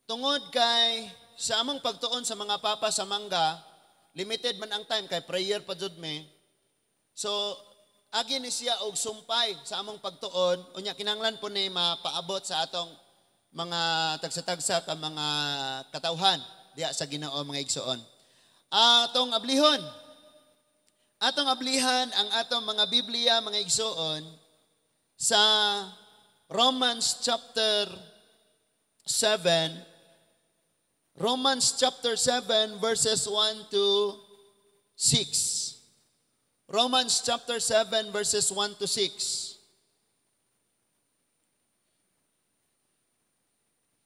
tungod kay sa among pagtuon sa mga papa sa mangga, limited man ang time kay prayer pa jud me. So agi ni siya og sumpay sa among pagtuon, unya kinahanglan po ni mapaabot sa atong mga tagsa-tagsa ka mga katawhan diya sa Ginoo mga igsoon. Atong ablihan ang atong mga Biblia mga igsoon sa Romans chapter 7 verses 1 to 6. Romans chapter 7 verses 1 to 6.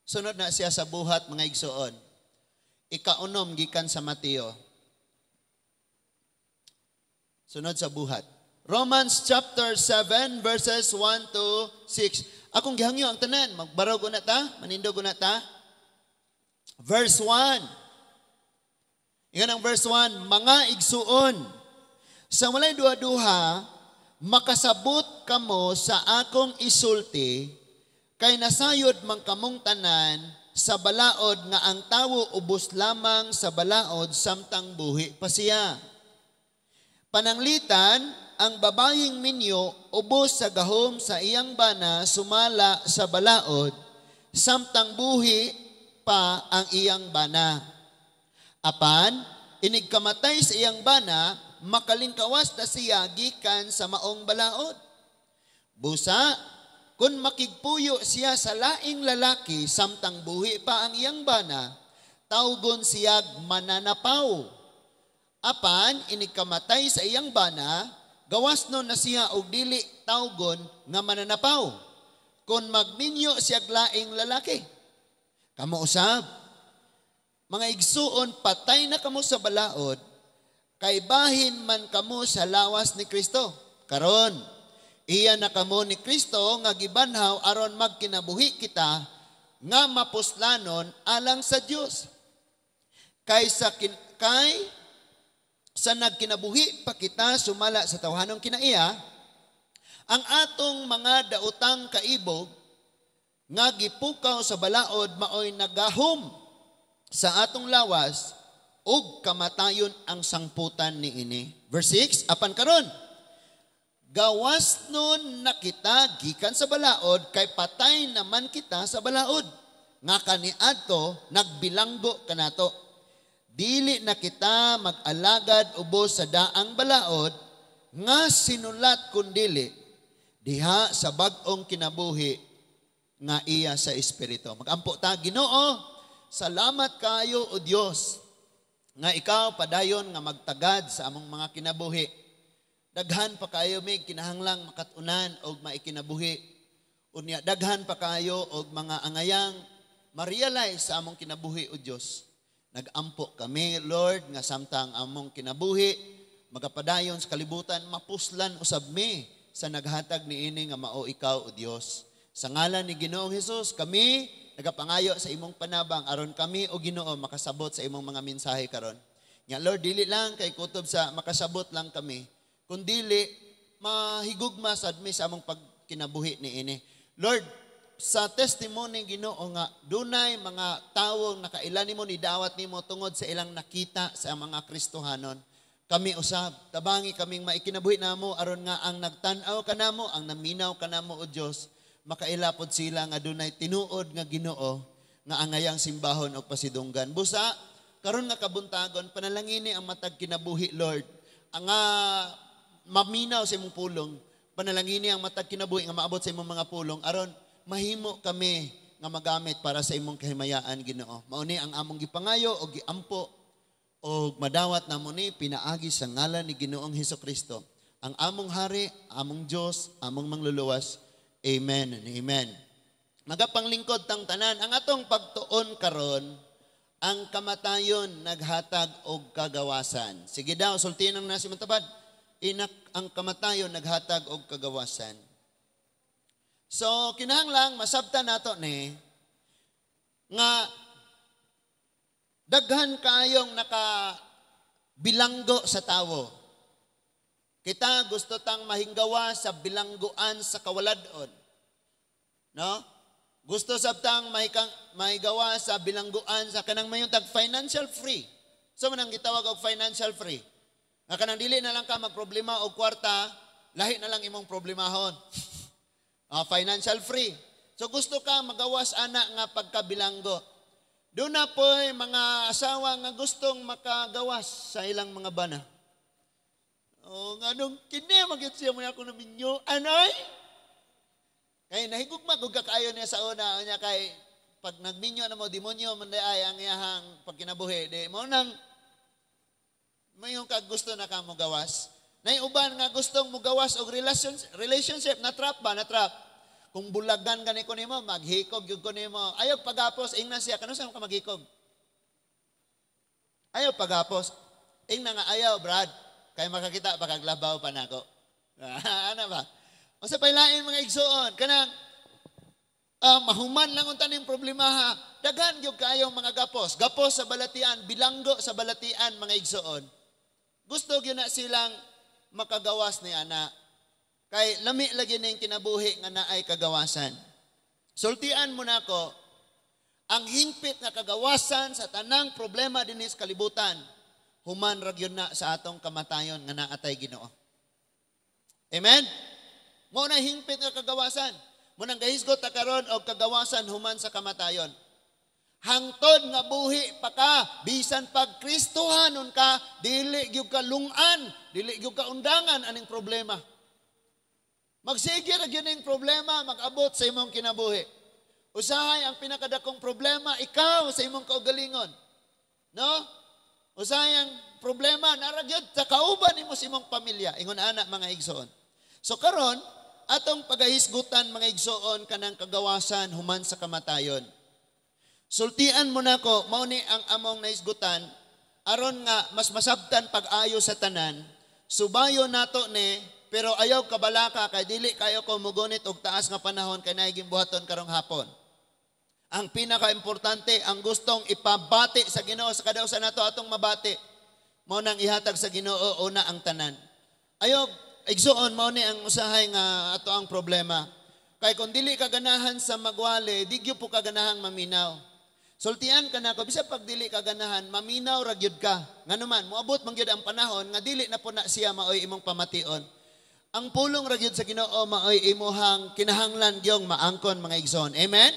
Sunod na siya sa buhat mga igsoon. Ikaunom gikan sa Mateo. Sunod sa buhat. Romans chapter 7 verses 1 to 6. Akong gihangyo ang tanan, magbaraw ko na ta, manindog ko na ta. Verse 1. Iyan ang verse 1, mga igsuon, sa walay duha-duha, makasabot kamo sa akong isulti, kay nasayod man kamong tanan sa balaod nga ang tawo ubos lamang sa balaod samtang buhi pa siya. Pananglitan, ang babayeng minyo ubos sa gahom sa iyang bana sumala sa balaod, samtang buhi pa ang iyang bana. Apan, inigkamatay sa iyang bana, makalingkawas na siya gikan sa maong balaod. Busa, kung makigpuyo siya sa laing lalaki, samtang buhi pa ang iyang bana, tawgon siyag mananapaw. Apan, inigkamatay sa iyang bana, gawas no na siya og dili tawgon nga mananapaw. Kung magminyo siyag laing lalaki. Kamo usab, mga igsuon, patay na kamo sa balaod, kay bahin man kamo sa lawas ni Kristo. Karon, iya na kamo ni Kristo nga gibanhaw aron magkinabuhi kita nga mapuslanon alang sa Dios. Kay sa nagkinabuhi pa kita sumala sa tawhanong kinaiya, ang atong mga daotang kaibog nga gipukaw sa balaod maoy nagahom sa atong lawas ug kamatayon ang sangputan niini. Verse 6, apan karon, gawas nun na kita gikan sa balaod, kay patay naman kita sa balaod. Nga kaniadto, nagbilanggo kanato. Dili na kita mag-alagad ubos sa daang balaod, nga sinulat kundili, diha sa bag-ong kinabuhi, nga iya sa Espiritu. Magampo ta, Ginoo, salamat kayo o Dios, nga ikaw padayon nga magtagad sa among mga kinabuhi. Daghan pa kayo may kinahanglang makatunan o maikinabuhi. Unya, daghan pa kayo o mga angayang ma-realize sa among kinabuhi o Diyos. Nagampo kami, Lord, nga samtang among kinabuhi, magapadayon sa kalibutan, mapuslan usab mi sa naghatag ni ini nga mao ikaw o Diyos. Sa ngalan ni Ginoong Hesus, kami nagapangayo sa imong panabang aron kami o Ginoo makasabot sa imong mga mensahe karon. Nya Lord, dili lang kay kutob sa makasabot lang kami, kundili mahigugma sad mi sa among pagkinabuhi niini. Lord, sa testimony Ginoo nga dunay mga tawo nakailan nimo ni dawat nimo tungod sa ilang nakita sa mga Kristohanon. Kami usab, tabangi kaming maikinabuhi namo aron nga ang nagtan-aw kanamo, ang naminaw kanamo o Dios, makailapod sila nga dunay tinuod nga Ginoo nga angayang simbahon o pasidunggan. Busa, karon nga kabuntagon, panalangini ang matag kinabuhi, Lord. Ang maminaw sa imong pulong, panalangini ang matag kinabuhi nga maabot sa imong mga pulong, aron mahimo kami nga magamit para sa imong kahimayaan, Ginoo. Mauni ang among gipangayo o giampo o madawat namo ni pinaagi sa ngalan ni Ginoong Hesukristo. Ang among hari, among Dios, among mangluluwas. Amen and amen. Magapanglingkod tang tanan, ang atong pagtuon karon, ang kamatayon naghatag og kagawasan. Sige daw, sultihan ang nasi mantabad. Ang kamatayon naghatag og kagawasan. So, kinahanglang masabtan nato ni nga daghan kayong nakabilanggo sa tawo. Kita gusto tang mahinggawa sa bilangguan sa kawaladon. No? Gusto sabtang may gawa sa bilangguan sa kanang mayong tag financial free. So manang gitawag og financial free. Nga kanang dili na lang ka magproblema og kwarta, lahi na lang imong problemahon. Financial free. So gusto ka magawas ana nga pagkabilanggo. Doon na po mga asawa nga gustong makagawas sa ilang mga bana. Nga nung kini magyud siya mo ako na minyo, anay? Kay nahigugma kung kakaayo niya sa una, niya kay pag nagminyo na mo, demonyo, manday ay ang iyahang pagkinabuhi, di mo nang may yung kagusto na ka mo gawas. Nay uban nga gustong mo gawas og relationship, na trap ba? Na trap. Kung bulagan gani ko nimo, maghikog gyud ko nimo. Ayaw pagapos, ingna siya, kano sa ka maghikog? Ayaw pagapos. Ingna nga ayaw, Brad. Kay makakita pagaglabaw pa nako. Ano ba? O sa pailain mga igsoon, kanang mahuman lang unta ning problema ha. Daghan gyud kayo mga gapos. Gapos sa balatian, bilanggo sa balatian mga igsoon. Gusto gyud na silang makagawas ni ana. Kay lami lagi ning kinabuhi nga naay kagawasan. Sultian mo nako, ang hingpit nga kagawasan sa tanang problema dinhi sa kalibutan, human ra gyud na sa atong kamatayon nga naatay Ginoo. Amen. Mo na hingpit nga kagawasan. Mo nang gahisgot ta karon og kagawasan human sa kamatayon. Hangtod nga buhi pa ka, bisan pag Kristohanon ka, dili gyud ka lungan, dili gyud ka undangan aning problema. Magsige ra gyud ning problema mag-abot sa imong kinabuhi. Usahay ang pinakadakong problema ikaw sa imong kaugalingon. No? Usahay ang problema nara gyud sa kauban nimo sa imong pamilya, ingon ana mga igsoon. So karon atong pagahisgutan mga igsoon kanang kagawasan human sa kamatayon. Sultian mo nako, mao ni ang among naisgutan aron nga mas masabtan pag-ayo sa tanan. Subayo nato ni pero ayaw kabalaka kay dili kayo ko mugunit og taas nga panahon kay naay gimbuhaton karong hapon. Ang pinaka-importante ang gustong ipabati sa Ginoo sa kadausan nato atong mabati. Mao nang ihatag sa Ginoo una ang tanan. Ayaw igsuon mao ni ang usahay nga ato ang problema. Kay kung dili ka ganahan sa magwali, di gyud po ka ganahang maminaw. Sultian ka nako bisag pag dili ka ganahan, maminaw ra gyud ka. Nganuman moabot man gyud ang panahon nga dili na po na siya maoy imong pamation. Ang pulong ra gyud sa Ginoo maoy imuhang kinahanglan gyung maangkon mga igsoon. Amen?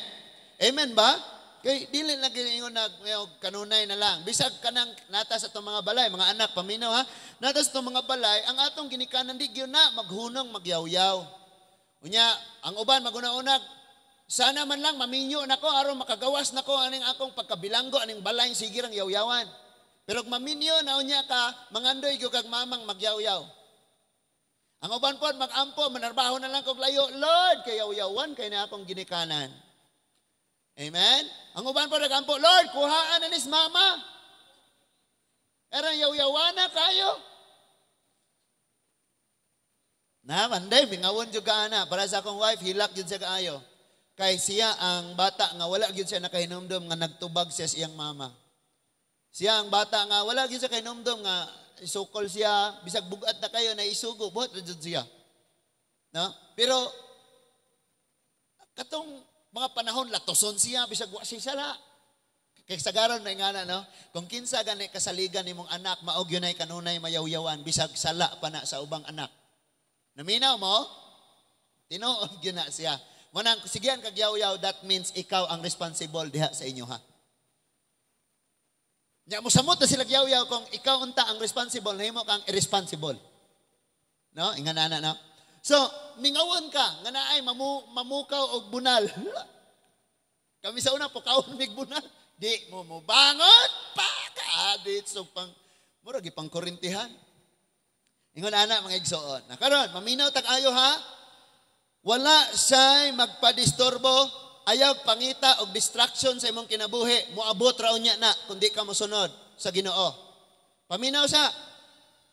Amen ba? Kay dili na gingon nag kanunay na lang. Bisag kanang natas atong mga balay, mga anak paminaw ha. Natas atong mga balay, ang atong ginikanan di gyud na maghunong magyaw-yaw. Unya, ang uban maguna-unag, sana man lang maminyo nako aron makagawas nako aning akong pagkabilanggo aning balay sige rang yaw-yawan. Pero kung maminyo na unya ka, mangandoy gyud kag mamang magyaw-yaw. Ang uban pod magampo, manarbaho na lang kog layo, Lord, kay yaw-yawan kay na akong ginikanan. Amen? Ang uban po nagampo, Lord, kuhaan na nis mama. Erang yaw-yawana kayo. Na, manday, bingawon juga na. Para sa akong wife, hilak yun siya kaayo. Kay siya ang bata nga wala yun siya nakahinumdum nga nagtubag siya sa iyang mama. Siya ang bata nga wala yun siya kahinumdum nga isukol siya, bisag bugat na kayo na isugo, buhat na dyan siya. No? Pero, katong mga panahon, latoson siya, bisag wasi sala. Kaya sagaran na ingana, no? Kung kinsa gani kasaligan ni mong anak, maog yun ay kanunay mayaw-yawan, bisag sala pa na sa ubang anak. Naminaw mo? Tinuod yun na siya. Manang, sigihan kag yaw-yaw, that means ikaw ang responsible diha sa inyo, ha? Nya mo samot na sila yaw-yaw kung ikaw unta ang responsible, nahimo kang irresponsible. No? Ingana na, no? So, mingawon ka, nga naay mamukaw og bunal. Kami sa una, pukaon mig bunal. Di mo mo bangon, paka-adit. So, murag ipang korintihan. Ingon ana mga igsoon. Nakaroon, maminaw tag-ayo ha? Wala siya'y magpadisturbo, ayaw pangita og distraction sa imong kinabuhi. Moabot ra unya na, kundi ka mosunod sa Ginoo. Paminaw sa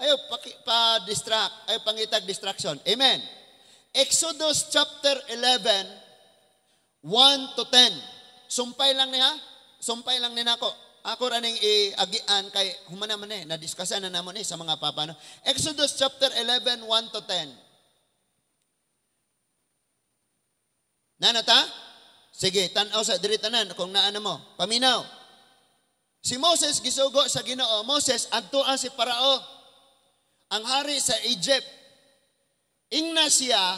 ayaw pa-distract, ayaw pangitag distraction. Amen. Exodus chapter 11, 1 to 10. Sumpay lang niya, sumpay lang ni nako. Ako raning iagian kay humana man na-discussan na namon sa mga papa. No? Exodus chapter 11, 1 to 10. Nanata? Sige, tan-aw sa diri tanan kung naa mo. Paminaw. Si Moses gisugo sa Ginoo. Moses adtuan si Parao, ang hari sa Egypt. Ingna siya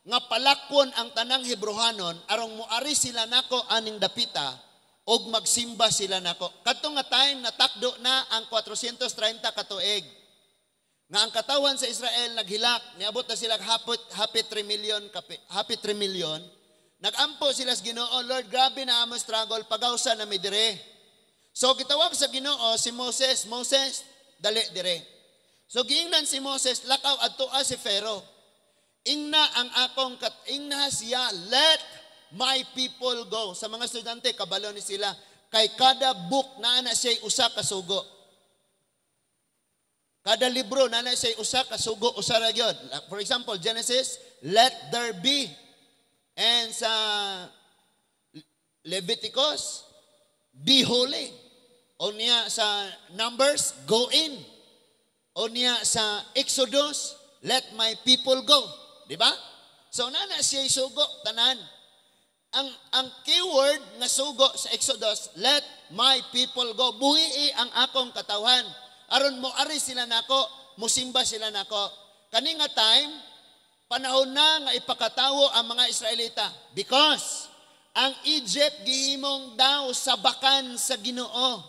nga palakon ang tanang Hebrohanon arong muari sila nako aning dapita og magsimba sila nako. Kadto nga time natakdo na ang 430 katuig. Nga ang katawan sa Israel naghilak, niabot na sila happy 3 million. Nagampo sila sa Ginoo, Lord, grabe na among struggle, pagawsa na mi dire. So gitawag sa Ginoo si Moses, Moses, dali dire. So giingnan si Moses, lakaw adtoa si Pharaoh. Ingna siya, let my people go. Sa mga estudyante, kabalo ni sila, kay kada book na ana siya usa ka sugo. Kada libro na siya usa ka sugo, usa ra gyud. For example, Genesis, let there be. And sa Leviticus, be holy. O niya sa Numbers, go in. O niya sa Exodus, let my people go. Di ba? So na siya sugo tanan. Ang keyword nga sugo sa Exodus, let my people go. Buhii ang akong katawhan. Aron mo ari sila nako, musimba sila nako. Kani nga time, panahon na nga ipakatawo ang mga Israelita because ang Egypt gihimong daw sabakan sa Ginoo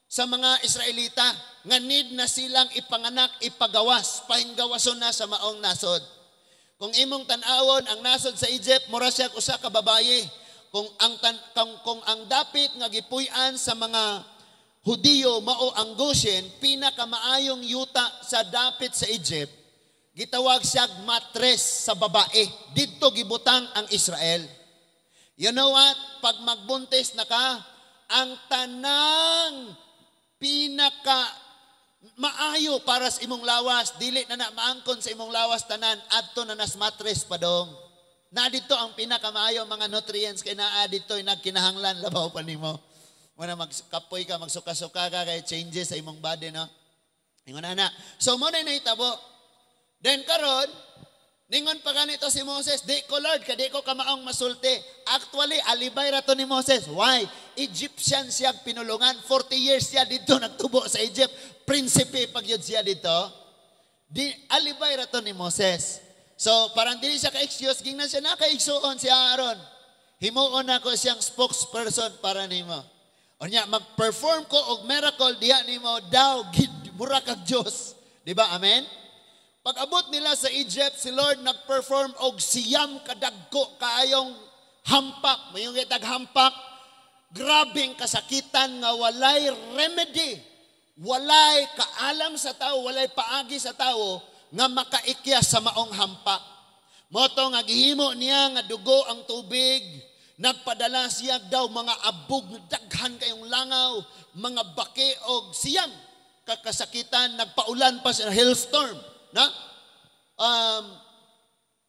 sa mga Israelita nga need na silang ipanganak, ipagawas, pahinggawason na sa maong nasod. Kung imong tan-awon ang nasod sa Egypt, mura siya usa ka babaye. Kung ang dapit nga gipuy-an sa mga Hudiyo mao ang Goshen, pinakamaayong yuta sa dapit sa Egypt, gitawag siya matres sa babae. Dito gibutang ang Israel. You know what? Pag magbuntis na ka, ang tanang pinaka maayo para sa imong lawas, dili na maangkon sa imong lawas tanan, adto na nas matres pa dong. Na dito ang pinakamaayo mga nutrients kay naa dito nagkinahanglan labaw pa nimo. Muna magkapoy ka, magsuka-suka ka, kaya changes sa imong body, no? Ingon na. So, muna na itabo. Then, karon, ningon pa ganito si Moses, di ko Lord, di ko kamaong masulti. Actually, alibay rato ni Moses. Why? Egyptian siya pinulungan. 40 years siya dito nagtubo sa Egypt. Prinsipe pag yun siya dito. Alibay rato ni Moses. So, parang dili siya ka-excuse, gingnan siya naka-igsuon si Aaron. Himuon ako siyang spokesperson para nimo. O niya, mag-perform ko og miracle diha nimo daw mura kag Dios. Di ba? Amen? Pag abot nila sa Egypt, si Lord nag-perform og siyam kadagko kaayong hampak. Mayong itag hampak, grabing kasakitan nga walay remedy. Walay kaalam sa tao, walay paagi sa tao nga makaikya sa maong hampak. Moto nga gihimo niya nga dugo ang tubig. Nagpadala siya daw mga abog, daghan kayong langaw, mga baki og siyam kakasakitan, nagpaulan pa sa hailstorm. Na?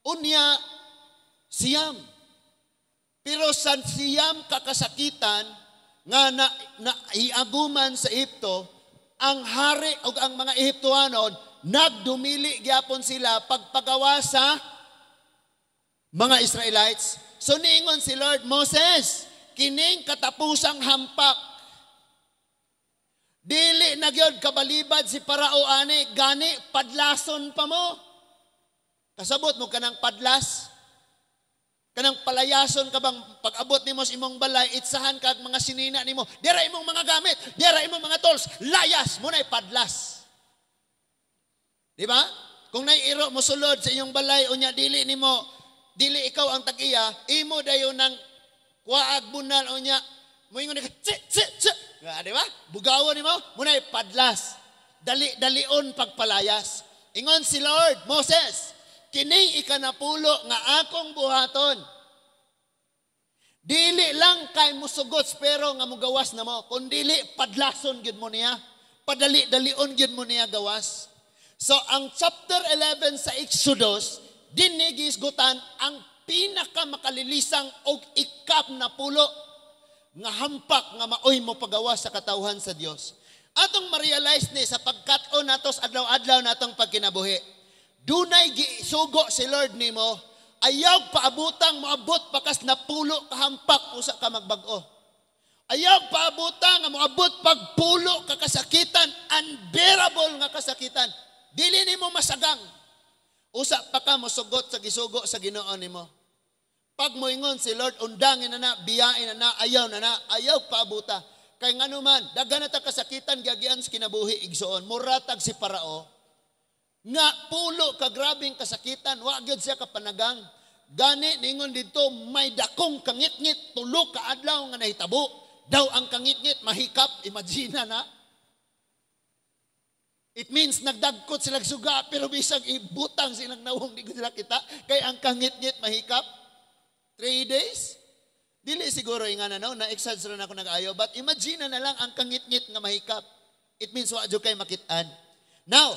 Unya, siyam. Pero sa siyam kakasakitan, nga naiaguman sa Egypto, ang hari o ang mga Egyptoanon, nagdumili gyapon sila pagpagawa sa mga Israelites. So niingon si Lord, Moses, kining katapusang hampak. Dili na gyud kabalibad si Parao ani, gani padlason pa mo. Kasabot mo kanang padlas. Kanang palayason ka bang pag-abot nimo sa imong balay, itsahan kag mga sinina nimo. Dira imong mga gamit, dira imong mga tools, layas mo na'y padlas. Di ba? Kung naiiro mo sulod sa inyong balay, unya dili ikaw ang tag-iya, imo dayon ng kuwaag bunal o niya, mo ingon ka, di ba? Bugawon nimo, muna'y padlas. Dalion pagpalayas. Ingon si Lord, Moses, kining ikanapulo nga akong buhaton. Dili lang kay musugot pero nga mugawas na mo, kundili padlason gyud mo niya. Dalion gyud mo niya gawas. So ang chapter 11 sa Exodus, dinigisgutan ang pinakamakalilisang og ikap na pulo nga hampak nga maoy mo pagawas sa katawhan sa Dios. Atong ma-realize ni sa pagkat-on natos adlaw-adlaw natong pagkinabuhi. Dunay gisugo si Lord nimo ayaw paabutang moabot pakas napulo kahampak usa ka magbag-o. Ayaw paabutang nga moabot pagpulo ka kasakitan, unbearable nga kasakitan. Dili nimo masagang. Usa pa ka mosugot sa gisugo sa Ginoo nimo. Pag moingon si Lord, undangin na, biyain na, ayaw paabuta. Kay ngano man, daghan na ta kasakitan giagian sa kinabuhi igsoon. Muratag si Parao nga pulo ka grabing kasakitan, wa gyud siya kapanagang. Gani ningon dito may dakong kangitngit, tulo ka adlaw nga nahitabo. Daw ang kangitngit mahikap, imagine na. It means nagdagkot silang suga pero bisag ibutang silang nawong di ko sila kita kay ang kangitngit mahikap 3 days. Dili siguro ingana na-exaggerate na ako nag-ayo, but imagine na lang ang kangitngit nga mahikap. It means wa jud kay makitaan. Now,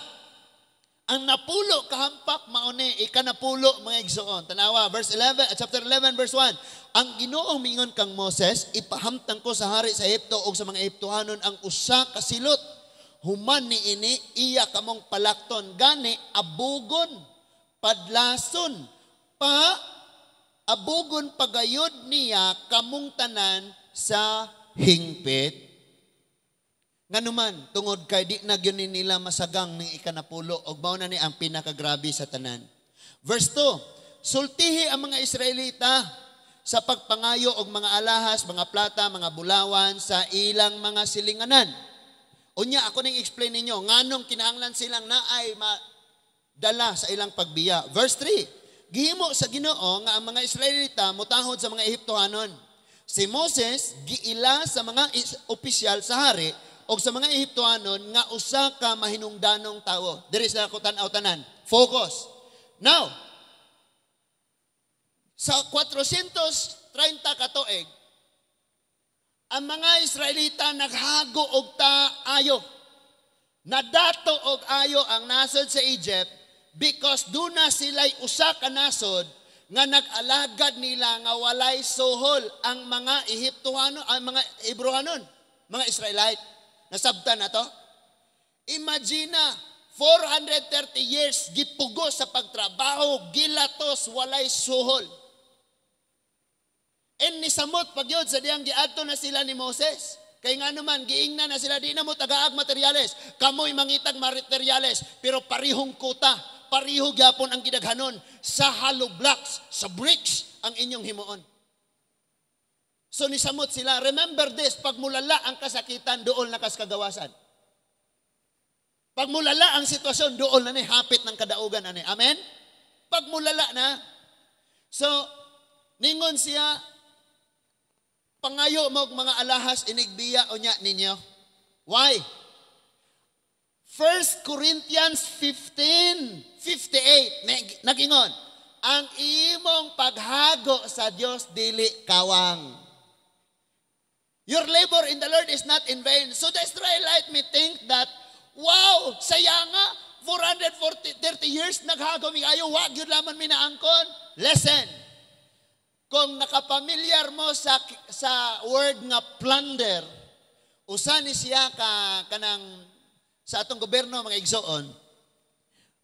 ang napulo kahampak mauni ikanapulo mga igsoon. Tanawa verse 11 chapter 11 verse 1. Ang Ginoo mingon kang Moses, ipahamtang ko sa hari sa Ehipto ug sa mga Ehiptohanon ang usa ka silot. Human ni ini iya kamong palakton gani abugon padlason pa abugon pagayod niya kamong tanan sa hingpit. Nganuman, tungod kay di na gyud nila masagang ning ikanapulo og mao na ni ang pinakagrabe sa tanan. Verse 2, sultihi ang mga Israelita sa pagpangayo og mga alahas, mga plata, mga bulawan sa ilang mga silinganan. Unya ako ning explain ninyo nganong kinahanglan silang naay dala sa ilang pagbiya. Verse 3, gihimo sa Ginoo nga ang mga Israelita mutahod sa mga Ehiptohanon. Si Moses giila sa mga opisyal sa hari o sa mga Ehiptohanon nga usa ka mahinungdanong tawo. Diri sa ako tan-aw tanan. Focus. Now, sa 430 ka tuig, ang mga Israelita naghago og ayo. Nadato og ayo ang nasod sa Egypt because duna sila'y usa ka nasod nga nag-alagad nila nga walay suhol ang mga Ehiptohanon, ang mga Hebrewanon, mga Israelite. Nasabtan na to? Imagine 430 years gipugo sa pagtrabaho, gilatos, walay suhol. And nisamot pagyod sa diyang giadto na sila ni Moses. Kay nga naman, giingna na sila, di na mo tagaag materyales. Kamoy mangitag materyales, pero parihong kuta, pariho gyapon ang gidaghanon sa hollow blocks, sa bricks ang inyong himuon. So nisamot sila, remember this, pag mulala ang kasakitan, dool na kas kagawasan. Pag mulala ang sitwasyon, dool na ni hapit ng kadaugan. Ani. Amen? Pag mulala na, so, ningon siya, pangayo mo mga alahas, inigbiya o niya ninyo. Why? 1 Corinthians 15:58, nagingon, ang imong paghago sa Dios dili kawang. Your labor in the Lord is not in vain. So the Israelite may think that, wow, saya nga, 430 years naghago mi ayo, wag yun laman minaangkon. Listen, kung nakapamilyar mo sa word nga plunder, usa ni siya kanang sa atong gobyerno mga igsoon,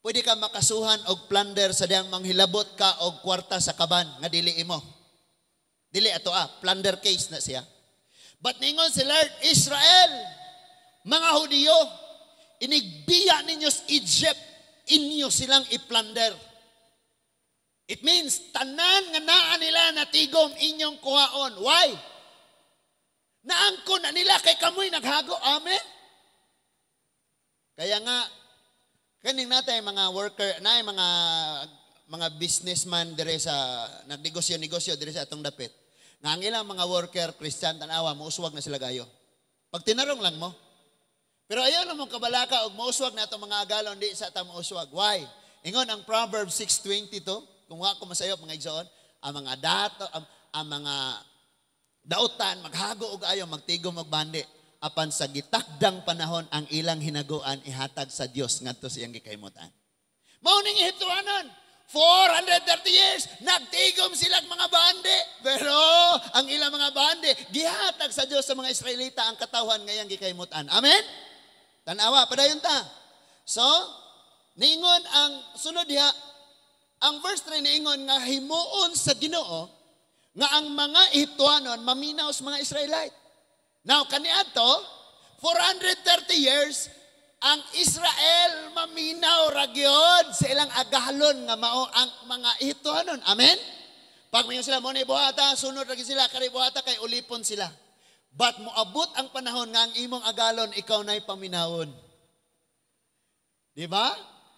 pwede ka makasuhan og plunder sa diyang manghilabot ka og kwarta sa kaban nga dili imo. Dili ato plunder case na siya. But ningon si Lord, Israel, mga Hudiyo, inigbiya ninyo sa Egypt, inyo silang i-plunder. It means, tanan nga naa nila natigom inyong kuhaon. Why? Naangko na nila kay kamoy naghago. Amen? Kaya nga, kaning natay mga worker, na mga businessman dire sa nagnegosyo-negosyo dire sa atong dapit. Nga ang ilang mga worker, Christian, tanawa, mauswag na sila gayo. Pag tinarong lang mo. Pero ayaw na mong kabalaka og mauswag na itong mga agalon, di sa ita mauswag. Why? Ingon ang Proverbs 6:22, kung wako masayop mga igsoon, ang mga ang mga dautan, maghago og ayo, magtigom og bandi. Apan sa gitakdang panahon, ang ilang hinaguan ihatag sa Dios ngadto sa iyang gikaymutan. Mao ning Ehiptohanon. 430 years, nagtigom silang mga bande. Pero ang ilang mga bande, gihatag sa Diyos sa mga Israelita ang katawhan ngayang gikaymutan. Amen? Tanawa, padayon ta. So, ningon ang sunod diha, ang verse 3 niingon nga himuon sa Ginoo nga ang mga Ehiptoanon maminaw sa mga Israelite. Now, kaniadto, 430 years, ang Israel maminaw ragyod sa ilang agalon nga mao ang mga Ehiptoanon. Amen? Pag mayon sila, mo na ibuhata, sunod lagi sila, kari buhata kay ulipon sila. But moabot ang panahon nga ang imong agalon, ikaw na'y paminawon. Di ba?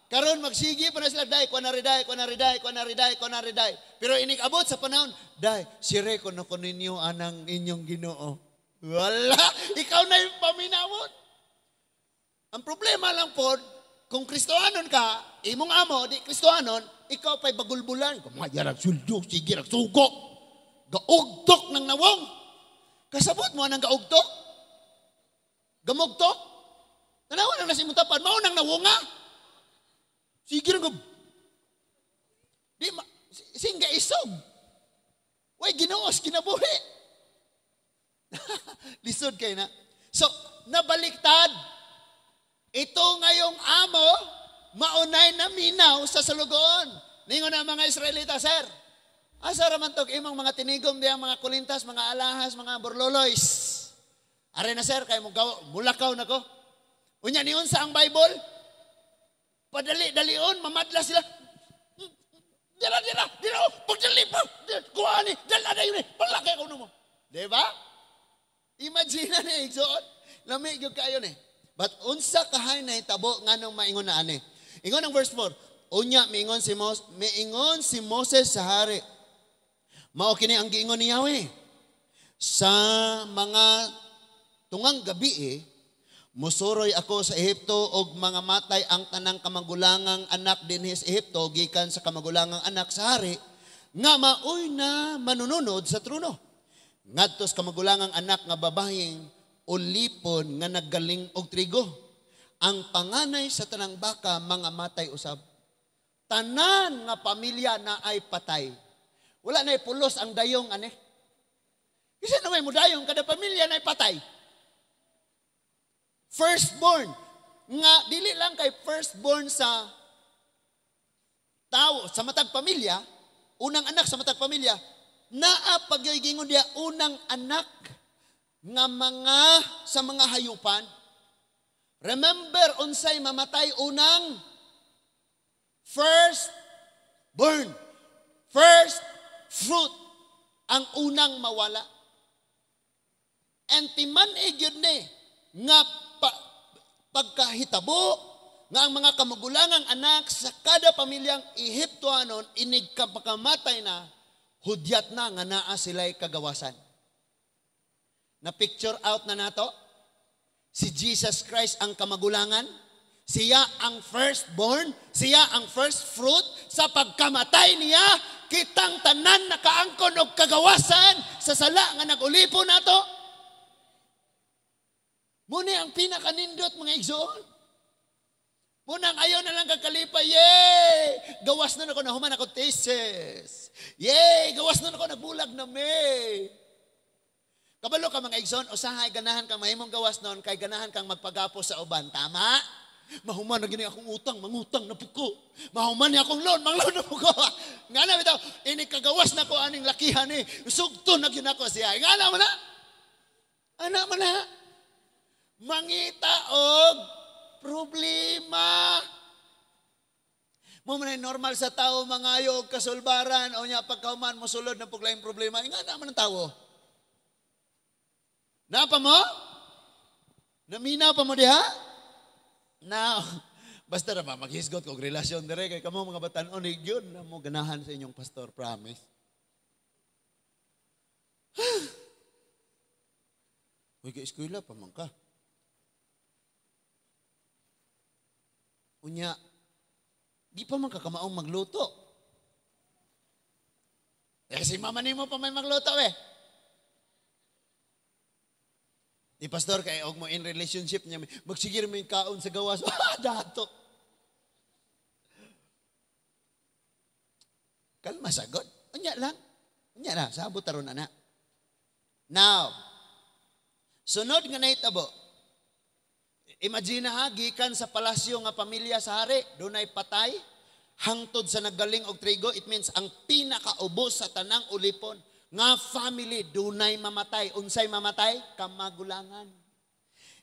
Karon magsigi pa na sila, day, kunariday. Pero inig-abot sa panahon, day, sire ko na ninyo anang inyong Ginoo. Wala, ikaw na yung paminawon. Ang problema lang po, kung Kristohanon ka, imong amo, di Kristohanon, ikaw pa'y bagulbulan. Kumaya nagsuldo, sige, nagsugo. Gaugtok ng nawong. Kasabot mo nang gaugtok. Gamugtok. Tanawan ang nasimong tapan, maunang nawunga. Sige nga. Di ma, singga isog. Way Ginoos, kinabuhi. Lisod kayo na. So, nabaliktad. Ito ngayong amo, maunay na minaw sa salugoon. Ningon na mga Israelita, sir. Asa raman tog imong mga tinigom diang mga kulintas, mga alahas, mga burloloys. Are na sir, kay mulakaw na ko. Unya niyon sa ang Bible, padali-dalion, mamadla sila. Dira, pagdali pa. Kuha ni, dala na yun eh. Palaki ako mo. Diba? Imagine na ni Igsoon. Lamig yung kayo ni. But unsa kahay na itabo nga nung maingon na ani. Ingon ang verse 4. Unya, miingon si Moses sa hari. Mao kini ang giingon ni Yahweh. Sa mga tungang gabi musuroy ako sa Ehipto og mga matay ang tanang kamagulangang anak dinhi sa Ehipto gikan sa kamagulangang anak sa hari nga maoy na manununod sa trono. Ngadto sa kamagulangang anak nga babayeng ulipon nga naggaling og trigo. Ang panganay sa tanang baka mga matay usab. Tanan nga pamilya na ay patay. Wala na pulos ang dayong ani. Kasi na may mudayong kada pamilya na ay patay. Firstborn. Nga, dili lang kay firstborn sa tao, sa matag pamilya, unang anak sa matag pamilya, naa pagyoygingon dia unang anak nga sa mga hayupan. Remember, unsay mamatay unang firstborn. First fruit. Ang unang mawala. And timan yun nga pagkahitabo nga ang mga kamagulangang anak sa kada pamilyang Ehiptoanon inig kapakamatay na, hudyat na nga naa sila'y kagawasan. Na picture out na nato, si Jesus Christ ang kamagulangan, siya ang firstborn, siya ang first fruit, sa pagkamatay niya, kitang tanan nakaangkon og kagawasan sa sala nga nagulipo nato. Muna ang pinakanindot mga igsoon. Muna ang ayaw na lang kakalipay. Yay! Gawas na ako, nahuman ako thesis. Yay! Gawas na ako, nagbulag na may. Kabalo ka mga igsoon, usahay ganahan kang mahimong gawas noon, kay ganahan kang magpagapo sa uban. Tama? Mahuman na gini akong utang, mangutang na puko. Mahuman niya akong loan, mangloan na puko. Nga na bitaw, inikagawas na ko aning lakihan eh. Sugto na yun ako siya. Nga na mo na. Anak mo na. Mangita og problema. Mo man normal sa tao mangayo og kasulbaran o nya pagkauman mo sulod na puglaing problema. Nga naman ang tao. Napa mo? Naminaw pa mo diha? Now, basta ra ba maghisgot kog relasyon dire kay kamo mga batan-on ni gyud na mo ganahan sa inyong pastor, promise. Uy, ka-eskwela pa man ka. Unya, di pa man kakamaong magluto. Kasi mama ni mo pa may magluto eh. Di pastor, kaya og mo in relationship niya, magsigir mo yung kaon sa gawas. Dato. Kalma sagot. Unya lang. Unya na, sabot taron na. Now, sunod nga nahitabo. Imagine ha, gikan sa palasyo nga pamilya sa hari, dunay patay, hangtod sa nagaling og trigo, it means ang pinakaubos sa tanang ulipon nga family dunay mamatay. Unsay mamatay? Kamagulangan.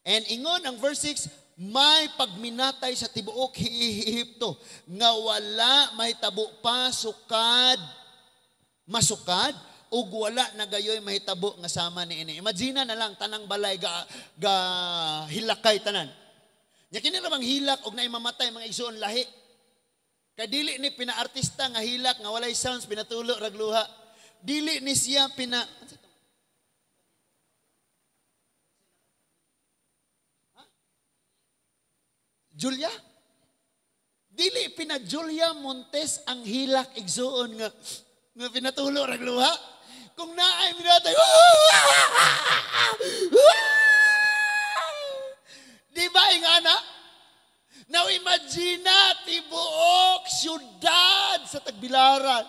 And ingon ang verse 6, may pagminatay sa tibuok Ehipto nga wala mahitabo pa sukad masukad ug wala na gayoy mahitabo nga sama niini. Imagine na lang tanang balay ga hilakay tanan. Nya kini ra bang hilak og naay mamatay mga igsoon lahi. Kay dili ni pinaartista nga hilak nga walay sounds pinatulo ragluha. Dili ni siya Julia? Dili pina Julia Montes ang hilak igsoon nga pinatulo ragluha. Kung naay minatay, di ba ingana? Now imagine tibuok syudad sa Tagbilaran.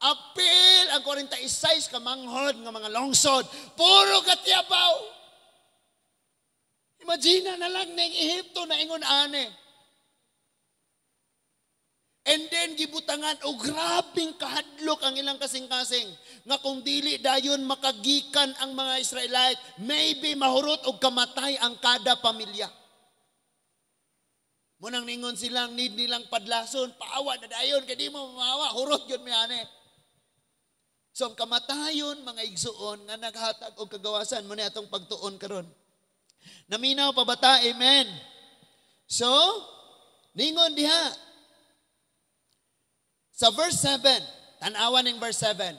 Apil ang 46 ka manghod nga mga longsod. Puro katyabaw. Imagine na lang ng Ehipto na ingon ane. And then gibutangan o grabing kahadlok ang ilang kasing-kasing nga kung dili dayon makagikan ang mga Israelite, maybe mahurot og kamatay ang kada pamilya. Munang ningon silang need nilang padlason, paawa na dayon kay di mo maawa, hurot yun mi ane. So ang kamatayon mga igsuon nga naghatag og kagawasan mo ni atong pagtuon karon. Naminaw pa bata, amen. So ningon diha sa verse 7, tanawan ng verse 7,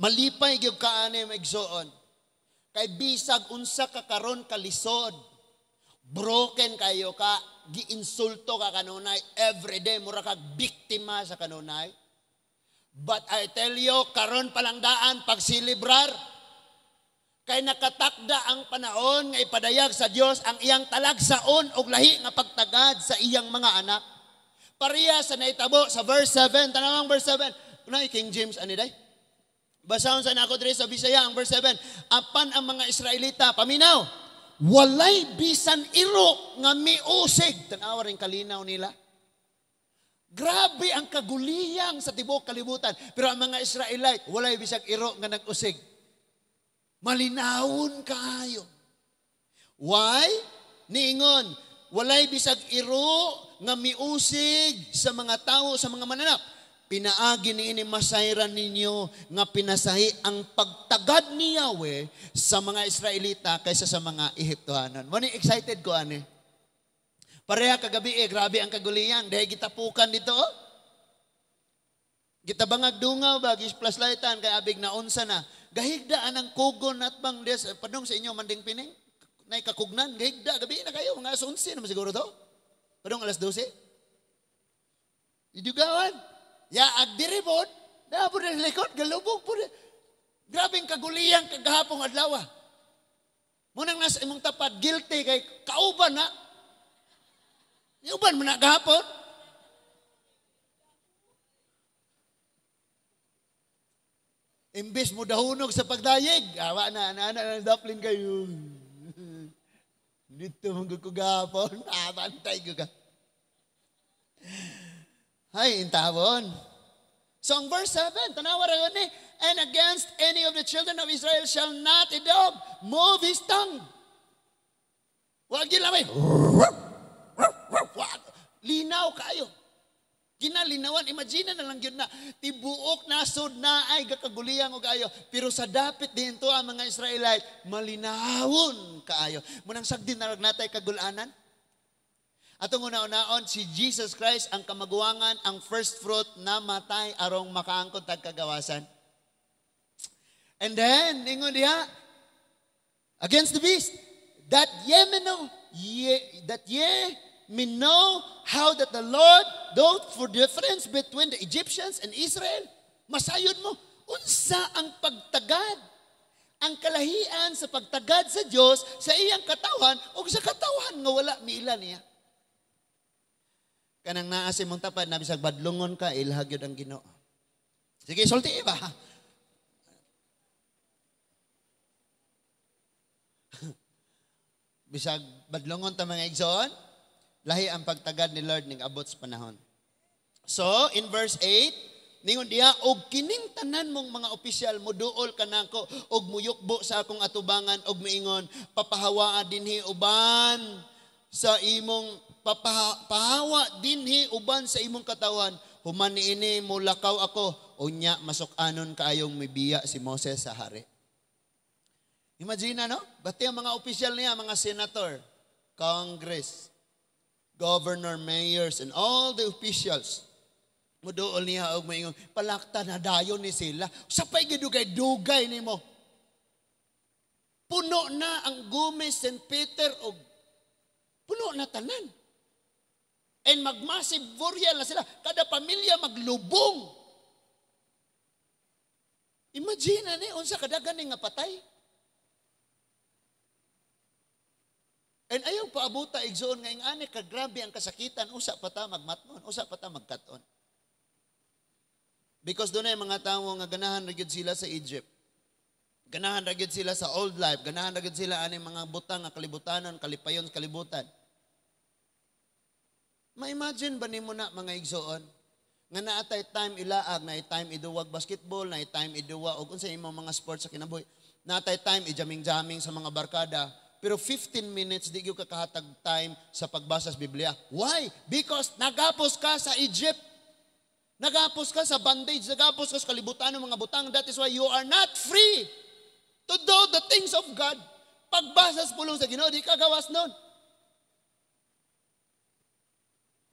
malipay gyud kaani maigsuon. Kay bisag unsa ka karon kalisod, broken kayo ka, giinsulto ka kanunay, everyday mura kag biktima sa kanunay. But I tell you, karon palang daan pagsilibrar, kay nakatakda ang panahon nga ipadayag sa Dios ang iyang talagsaon og lahi nga pagtagad sa iyang mga anak. Pareha sa naitabo sa verse 7. Tanawang verse 7. Unay King James ani day? Basahon sa nako diri sa Bisaya ang verse 7. Apan ang mga Israelita paminaw, walay bisan iro nga miusig. Tanawa ring kalinaw nila. Grabe ang kaguliyang sa tibuok kalibutan. Pero ang mga Israelite, walay bisag iro nga nag-usig. Malinawon kayo. Why? Niingon, walay bisag iro nga miusig sa mga tao, sa mga mananap. Pinaagi niini masayran ninyo nga pinasahi ang pagtagad ni Yahweh sa mga Israelita kaysa sa mga Ehiptohanon. Mo ni excited ko ani. Pareha kagabi grabe ang kaguliyan. Dahil gitapukan dito. Gitabangag dungaw ba, gisplaslightan kay abig na unsa na. Gahigdaan ang kugon at bang des padung sa inyo manding pining. Nay kakugnan, gahigda gabi na kayo mga 11 naman siguro to. Padung alas 12. Idugawan. Ya agdiribod, na po na likod, galubog po na. Grabing kaguliyang kagahapong adlaw. Munang nasa imong tapat, guilty kay kauban na. Iuban mo na gahapon. Imbes mo dahunog sa pagdayeg, awa na daplin kayo. Dito mong gagapon, bantay ko ka. Hay, intawon. So ang verse 7, tanawa rin ni, and against any of the children of Israel shall not a dog move his tongue. Huwag yun lamay. Linaw kayo. Ginalinawan, imagine na lang yun na, tibuok na sud na ay gakaguliyang o kayo. Pero sa dapit din to ang mga Israelite, malinawon kaayo. Munang sagdin na natay kagulanan. Atong una-unaon, si Jesus Christ ang kamaguwangan, ang first fruit na matay arong makaangkot tag kagawasan. And then, ingon diha, against the beast, that ye may know how that the Lord, though for difference between the Egyptians and Israel, masayod mo, unsa ang pagtagad, ang kalahian sa pagtagad sa Dios sa iyang katawan o sa katawan nga wala miila niya. Kanang naasi mong tapad na bisag badlungon ka, ilhag yun ang Ginoo. Sige, sulti ba? Bisag badlungon ta mga igsoon, lahi ang pagtagad ni Lord ning abot sa panahon. So, in verse 8, ningon diha, og kining tanan mong mga opisyal, muduol ka nako, og muyukbo sa akong atubangan, og miingon, papahawaa dinhi uban sa imong, pahawa dinhi uban sa imong katawan, human niini mulakaw ako, unya masok-anon kaayong mibiya si Moses sa hari. Imagine no? Bati ang mga opisyal niya, mga senator, Congress, governor, mayors, and all the officials, muduol niya og maingon, palakta na dayon ni sila. Sapay gidugay-dugay nimo. Puno na ang Gomez, St. Peter, og puno na tanan. And magmassive burial na sila. Kada pamilya maglubong. Imagine ni, unsa kadagan nga patay. And ayaw paabuta igsoon nga ingani ka grabe ang kasakitan, usa pa ta magmatnon, usa pa ta magkaton. Because doon ay mga tao nga ganahan ra gyud sila sa Egypt. Ganahan ra gyud sila sa old life, ganahan ra gyud sila ani mga butang nga kalibutanon, kalipayon sa kalibutan. Ma-imagine ba nimo na mga igsoon nga naatay time ilaag, na time iduwag basketball, na time iduwa og unsa imong mga sports sa kinabuhi. Naatay time ijaming-jaming sa mga barkada. Pero 15 minutes di gyud ka kahatag time sa pagbasa sa Biblia. Why? Because nagapos ka sa Egypt. Nagapos ka sa bondage, nagapos ka sa kalibutan ng mga butang. That is why you are not free to do the things of God. Pagbasa sa pulong sa Ginoo, di ka gawas nun.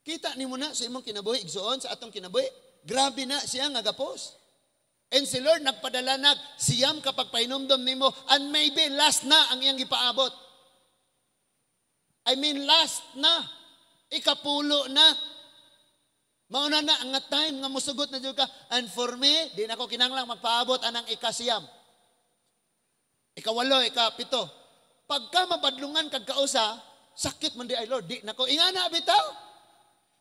Kita ni mo na sa imong kinabuhi, igsoon sa atong kinabuhi. Grabe na siya nga gapos. And si Lord nagpadala nag siyam kapag pahinumdom nimo, and maybe last na ang iyang gipaabot. I mean last na. Ikapulo na. Mauna na ang time nga musugot na jud ka. And for me, di na ko kinahanglang magpaabot anang ikasiyam. Ikawalo, ikapito. Pagka mabadlungan kag kausa, sakit man di ay Lord. Di na ko ingana bitaw.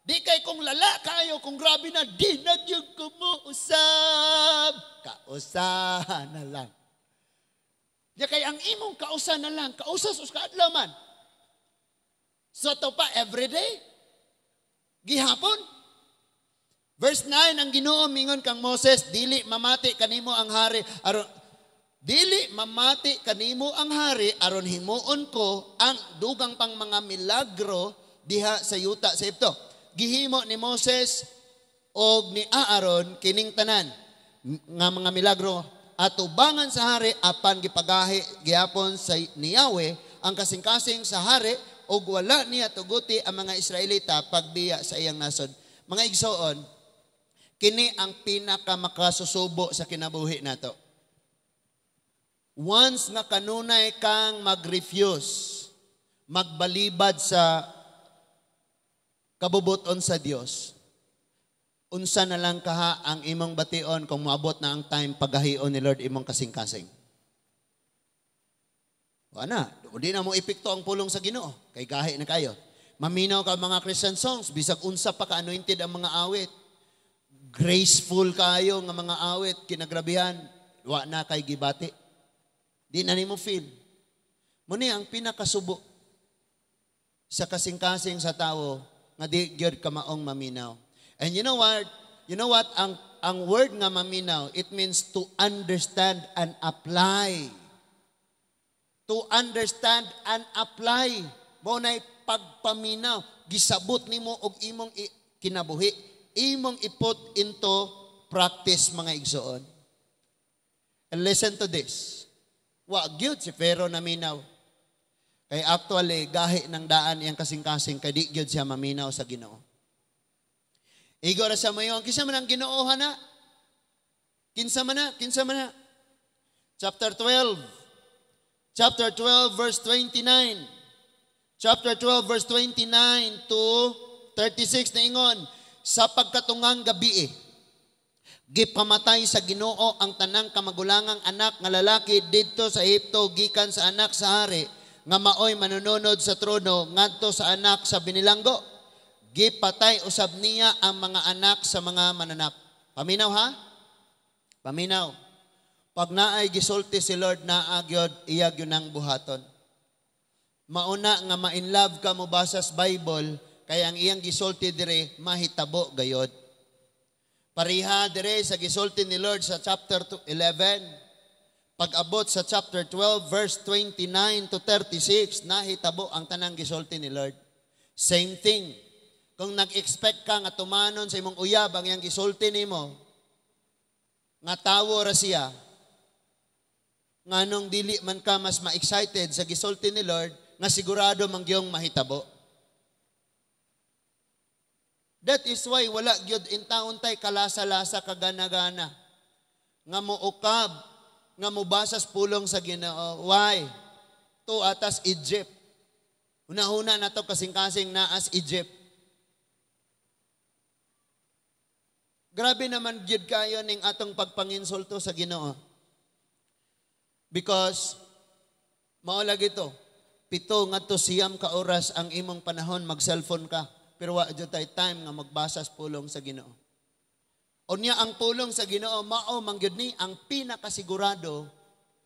Di kay kung lala kayo, kung grabe na, di na yung kumuusap. Kausa na lang. Di kay ang imong kausa na lang, kausa sus kaadlaw man. So to pa, everyday. Gihapon. Verse 9, ang Ginoo mingon kang Moses, dili mamati kanimo ang hari, dili mamati kanimo ang hari, aron himuon ko ang dugang pang mga milagro diha sa yuta sa Egypto. Gihimo ni Moses og ni Aaron kining tanan nga mga milagro atubangan sa hari apan gipagahi gihapon sa ni Yahweh ang kasing-kasing sa hari og wala niya tuguti ang mga Israelita pagbiya sa iyang nasod. Mga igsoon, kini ang pinaka makasusubo sa kinabuhi nato. Once nga kanunay kang mag-refuse, magbalibad sa kabubuton sa Dios, unsa na lang kaha ang imong bation kung moabot na ang time pagahion ni Lord imong kasing-kasing. Wala, di na mo ipikto ang pulong sa Ginoo, kay gahi na kayo. Maminaw ka mga Christian songs, bisag unsa pa ka-anointed ang mga awit. Graceful kayo nga mga awit, kinagrabihan, wa na kay gibati. Di na nimo feel. Muni ang pinakasubo sa kasing-kasing sa tao, nga di gyud ka maong maminaw. And you know what? Ang word nga maminaw, it means to understand and apply. To understand and apply. Mao nay pagpaminaw, gisabot nimo og imong kinabuhi, imong iput into practice mga igsoon. And listen to this. Wa gyud si Pharaoh na minaw. Kay actually, gahi ng daan iyang kasing-kasing, kay di gyud siya maminaw sa Ginoo. Igo ra sa mayon, kinsa man ang Ginoohan na? Kinsa man na? Chapter 12 verse 29. Chapter 12 verse 29 to 36 na ingon, sa pagkatungang gabi gipamatay sa Ginoo ang tanang kamagulangang anak nga lalaki didto sa Ehipto gikan sa anak sa hari nga maoy manununod sa trono ngadto sa anak sa binilanggo. Gipatay usab niya ang mga anak sa mga mananap. Paminaw ha? Paminaw. Pag naay gisulti si Lord naa gyud iya gyud nang buhaton. Mauna nga ma-in love ka mo basa sa Bible kay ang iyang gisulti dire mahitabo gayod. Pariha dire sa gisulti ni Lord sa chapter 11. Pag-abot sa chapter 12, verse 29 to 36, nahitabo ang tanang gisulti ni Lord. Same thing. Kung nag-expect ka nga tumanon sa imong uyab ang iyang gisulti nimo, nga tawo ra siya, nganong dili man ka mas ma-excited sa gisulti ni Lord, nga sigurado mangyong mahitabo. That is why wala gyud in taon tay kalasa-lasa kagana-gana. Nga muukab, nga mubasas pulong sa Ginoo. Why? To atas Egypt. Una-una na to kasing-kasing naas Egypt. Grabe naman gyud kayo ning atong pagpanginsulto sa Ginoo. Because mao lagi to. 7 ngadto 9 ka oras ang imong panahon mag-cellphone ka. Pero wa jud tay time nga magbasas pulong sa Ginoo. Unya ang pulong sa Ginoo mao mangyud ni ang pinakasigurado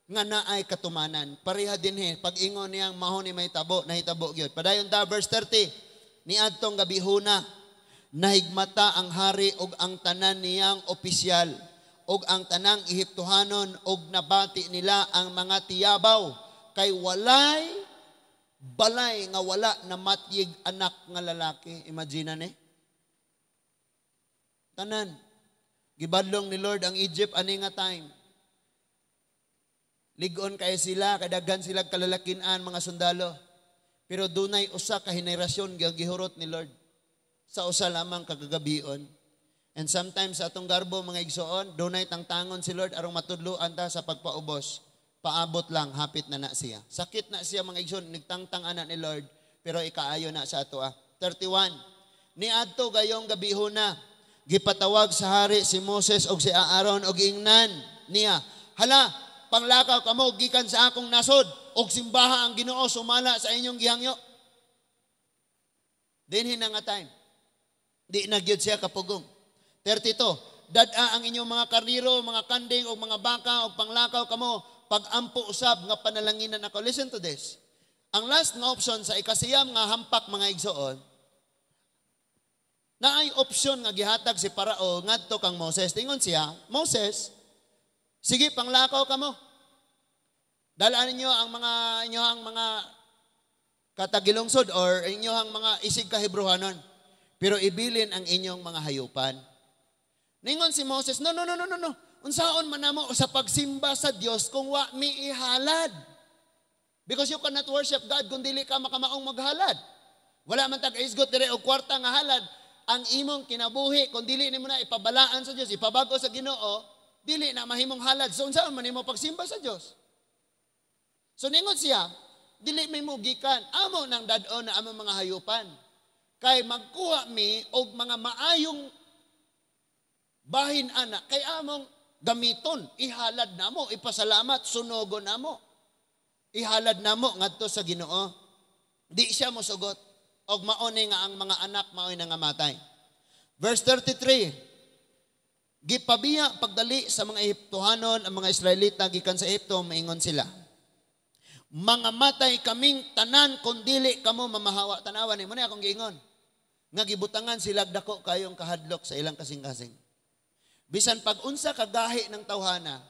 nga naay katumanan. Pareha dinhi pag-ingon niyang mahon ni mahitabo, nahitabo gyud. Padayon ta verse 30. Niadtong gabihuna nahigmata ang hari ug ang tanan niyang opisyal ug ang tanang Ehiptohanon ug nabati nila ang mga tiyabaw kay walay balay nga wala na matyig anak nga lalaki. Imagine ni. Tanan. Gibadlong ni Lord ang Egypt ani nga time. Ligon kay sila, kadaghan sila kalalakinan mga sundalo. Pero dunay usa ka henerasyon gihurot ni Lord sa usa lamang kagagabion. And sometimes sa atong garbo mga igsoon, dunay tangtangon si Lord arong matudloan ta sa pagpaubos. Paabot lang, hapit na siya. Sakit na siya mga igsoon, nagtangtang anak ni Lord, pero ikaayo na sa ato. 31. Niadto gayong gabihuna, gipatawag sa hari si Moses og si Aaron og ingnan niya. Hala, panglakaw kamo gikan sa akong nasod og simbaha ang Ginoo sumala sa inyong gihangyo. Dinhi na nga time. Di na gyud siya kapugong. 32. Dad-a ang inyong mga karniro, mga kanding og mga baka og panglakaw kamo pag-ampo usab nga panalanginan ako. Listen to this. Ang last nga option sa ikasiyam nga hampak mga igsoon, naay option nga gihatag si Parao ngadto kang Moses. Tingon siya, Moses, sige panglakaw kamo. Dalaan ninyo ang mga katagilungsod or inyong mga isig kahibruhanon. Pero ibilin ang inyong mga hayupan. Ningon si Moses, no. Unsaon man namo sa pagsimba sa Dios kung wa mi ihalad. Because you cannot worship God kung dili ka makamaong maghalad. Wala man tag-isgot dire og kwarta nga halad. Ang imong kinabuhi kung dili nimo na ipabalaan sa Dios, ipabago sa Ginoo, dili na mahimong halad. So unsaon man nimo pagsimba sa Dios? So ningon siya, dili may mugikan amo nang dad-on na among mga hayupan. Kay magkuha mi og mga maayong bahin ana kay among gamiton, ihalad namo, ipasalamat, sunogon namo. Ihalad namo ngadto sa Ginoo. Di siya mosugot og mauni nga ang mga anak maoy nangamatay. Verse 33. Gipabiya pagdali sa mga Ehiptohanon ang mga Israelita gikan sa Ehipto, maingon sila. Mga matay kaming tanan kun dili kamo mamahawa. Tanawan ni mo na akong giingon. Nga gibutangan sila dako kayong kahadlok sa ilang kasing-kasing. Bisan pag-unsa kagahi ng tawhana,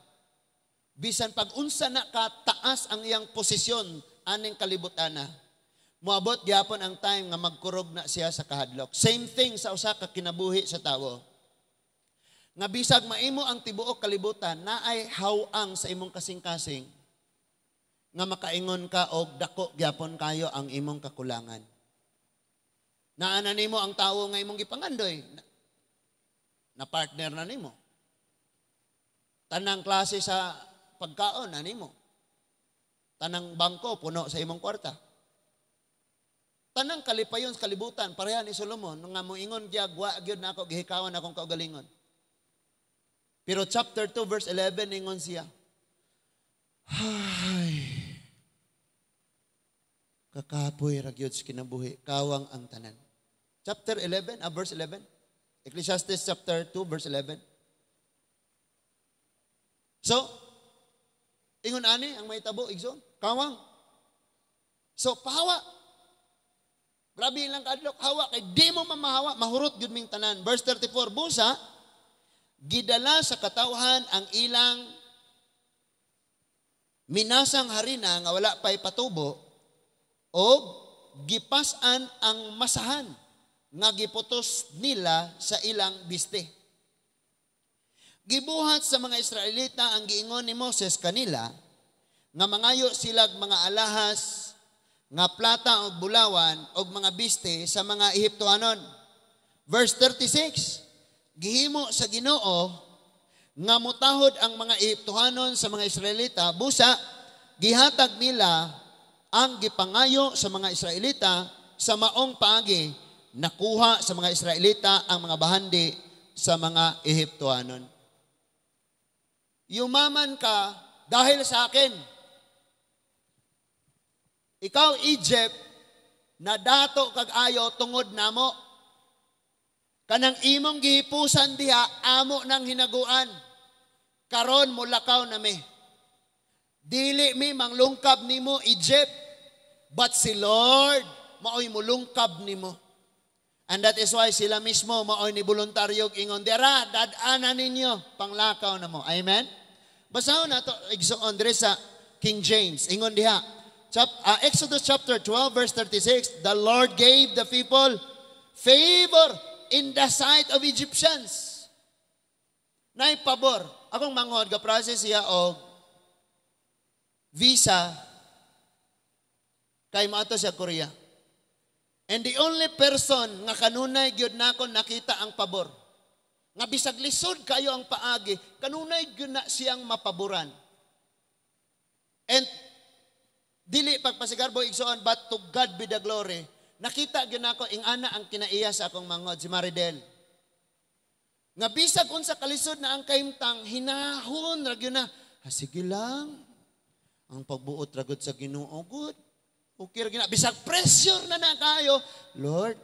bisan pag-unsa na kataas ang iyang posisyon aning kalibutana, moabot gyapon ang time nga magkurog na siya sa kahadlok. Same thing sa usa ka kinabuhi sa tawo. Nga bisag maimo ang tibuok kalibutan, naay hawang sa imong kasing-kasing, nga makaingon ka og dako gyapon kayo ang imong kakulangan. Naana nimo ang tawo nga imong gipangandoy, na partner na nimo. Tanang klase sa pagkaon na nimo. Tanang bangko puno sa imong kwarta. Tanang kalipayon sa kalibutan pareha ni Solomon nga moingon gyud wa gyud nako gihikawan akong kaugalingon. Pero chapter 2 verse 11 ingon siya. Hay. Kakapoy ra gyud sa kinabuhi, kawang ang tanan. Chapter 11, verse 11. Ecclesiastes chapter 2, verse 11. So, ingon ani ang mahitabo, igsoon, kawang. So, pahawa. Grabe lang kadlok, hawa. Kay di mo mamahawa, mahurot yun ming tanan. Verse 34, busa, gidala sa katawhan ang ilang minasang harina nga wala pay patubo o gipasan ang masahan nga giputos nila sa ilang biste. Gibuhat sa mga Israelita ang giingon ni Moses kanila nga mangayo silag mga alahas nga plata o bulawan o mga biste sa mga Ehiptoanon. Verse 36, gihimo sa Ginoo nga mutahod ang mga Ehiptohanon sa mga Israelita, busa gihatag nila ang gipangayo sa mga Israelita sa maong paagi, nakuha sa mga Israelita ang mga bahandi sa mga Ehiptoanon. Yumaman ka dahil sa akin. Ikaw, Egypt, na dato kag ayo tungod namo. Kanang imong gihipusan diha, amo nang hinaguan. Karon mulakaw na mi. Dili mi manglungkab nimo, Egypt, but si Lord maoy mulungkab nimo. And that is why sila mismo maoy ni voluntaryog ingon, dira, dad-ana ninyo, panglakaw na mo. Amen? Basahon na ito, igsoon dire sa King James. Ingon diha, Exodus chapter 12, verse 36, the Lord gave the people favor in the sight of Egyptians. Nay pabor. Akong manghod, ga-process siya og visa kay maato sa Korea. And the only person nga kanunay gyud nako nakita ang pabor. Nga bisag lisod kayo ang paagi, kanunay gyud na siyang mapaboran. And dili pagpasigarbo igsoon, but to God be the glory. Nakita gyud nako ingana ang kinaiya sa akong mangod si Maridel. Nga bisag unsa kalisod na ang kahimtang hinahon ra gyud na. Sige lang. Ang pagbuot ragod sa Ginoo good. Okay ra gina bisag pressure na kayo. Lord,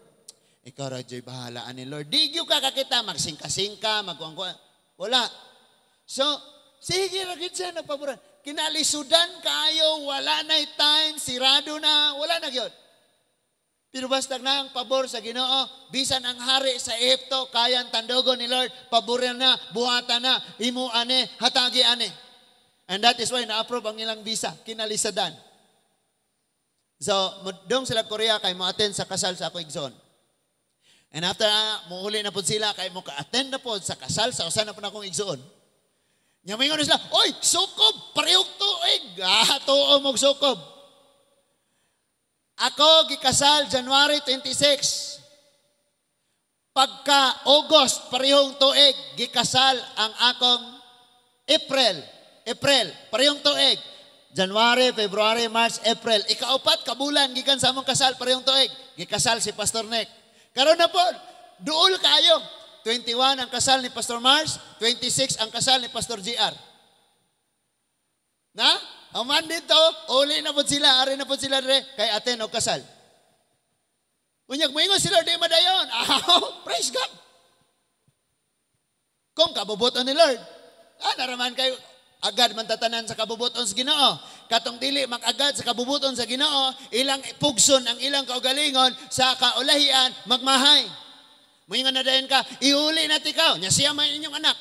ikaw ra jay bahalaan ni Lord. Di gyud ka kakita magsingka-singka, magkuan-kuan. Wala. So, sige ra gyud siya nagpaboran. Kinalisudan kayo, wala na time, sirado na, wala na gyud. Pero basta na ang pabor sa Ginoo, bisan ang hari sa Ehipto, kayang tandogon ni Lord, paboran na, buhatan na, himuan ni, hatagi ani. And that is why na-approve ang ilang visa, kinalisadan. So, dong sila Korea kay mo attend sa kasal sa akong igsoon. And after muuli na po sila, kay mo ka-attend na po sa kasal, sa usan na po na akong igsoon. Nyamingon na sila, oy, sukob, parehog tuig. Tuo mong sukob. Ako gikasal January 26. Pagka August, parehong tuig, gikasal ang akong April, parehong tuig. January, February, March, April. Ikaapat, kabulan, gikan sa among kasal, parehong tuig. Gikasal si Pastor Nick. Karon na po, duol kayo. 21 ang kasal ni Pastor Mars, 26 ang kasal ni Pastor GR. Na? Aman dito, uli na po sila, ari na po sila rin, kay aten o kasal. Unyag, moingon sila, di madayon. Praise God. Kung kabubuton ni Lord, naraman kayo, agad man tatanan sa kabubuton sa Ginoo. Katong dili mag-agad sa kabubuton sa Ginoo, ilang pugson ang ilang kaugalingon sa kaulahian magmahay. Moingon na dayon ka, iuli na tikaw, nya siya may inyong anak.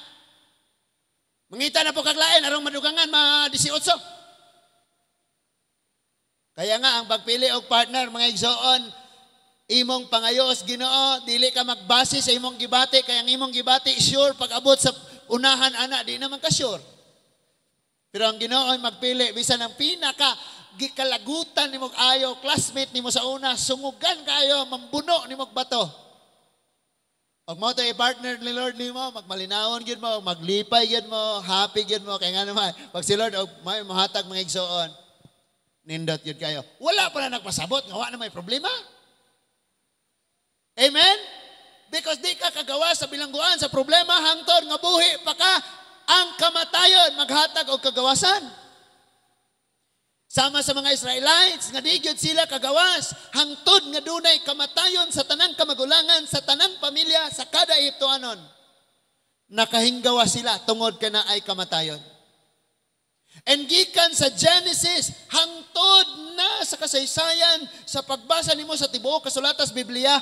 Mangita na po kaglain arong madugangan ma 18. Kaya nga ang pagpili og partner mga igsoon, imong pangayos Ginoo, dili ka magbase sa imong gibati kay ang imong gibati sure pag abot sa unahan ana di naman ka sure. Pero ang Ginoo ay magpili bisan ang pinaka gikalagutan nimo ayo, classmate nimo sa una, sungugan kayo, mambuno nimo bato. Og mo to i-partner ni Lord nimo, magmalinawon gyud mo, maglipay gyud mo, happy gyud mo kay nga naman pag si Lord og may mahatag mga igsoon, nindot gyud kayo. Wala pa na nagpasabot, nga wa na may problema. Amen? Because di ka kagawa sa bilangguan sa problema hangtod nga buhi pa ka ang kamatayon maghatag og kagawasan. Sama sa mga Israelites nga di gyud sila kagawas hangtod nga dunay kamatayon sa tanang kamagulangan sa tanang pamilya sa kada Ehiptoanon. Nakahinggawa sila tungod kana ay kamatayon. And gikan sa Genesis hangtod na sa kasaysayan sa pagbasa nimo sa tibuok kasulatan sa Biblia,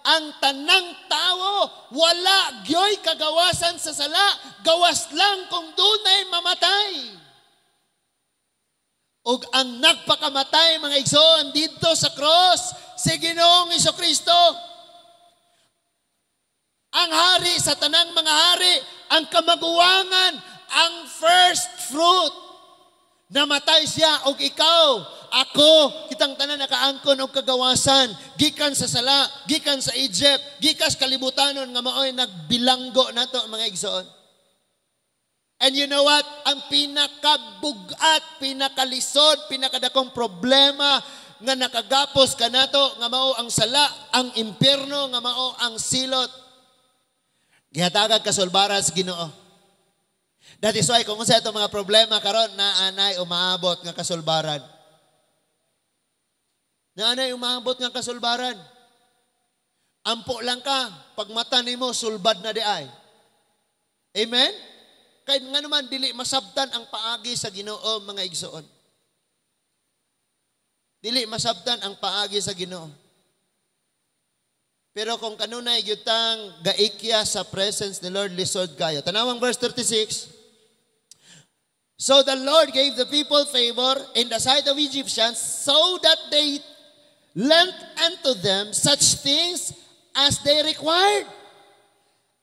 ang tanang tao wala gyoy kagawasan sa sala, gawas lang kung dunay mamatay. Ug ang nagpakamatay mga igsoon dito sa cross si Ginoong Hesukristo. Ang hari sa tanang mga hari, ang kamaguwangan, ang first fruit. Namatay siya og ikaw, ako, kitang tanan nakaangkon og kagawasan, gikan sa sala, gikan sa Egypt, gikas kalibutanon nga maoy nagbilanggo nato mga igsoon. And you know what? Ang pinakabugat, pinakalisod, pinakadakong problema nga nakagapos ka nato nga mao ang sala, ang impyerno, nga mao ang silot. Gihatagad kasulbaran sa Ginoo. That is why kung sa itong mga problema karon na anay umaabot nga kasulbaran. Na anay umaabot nga kasulbaran. Ampo lang ka, pag mata nimo sulbad na di ay. Amen? Kaya nga naman dili masabtan ang paagi sa Ginoo mga igsoon. Dili masabtan ang paagi sa Ginoo. Pero kung kanunay gyutang gaikya sa presence ni Lord, lisod kayo. Tanawang verse 36. So the Lord gave the people favor in the sight of Egyptians so that they lent unto them such things as they required.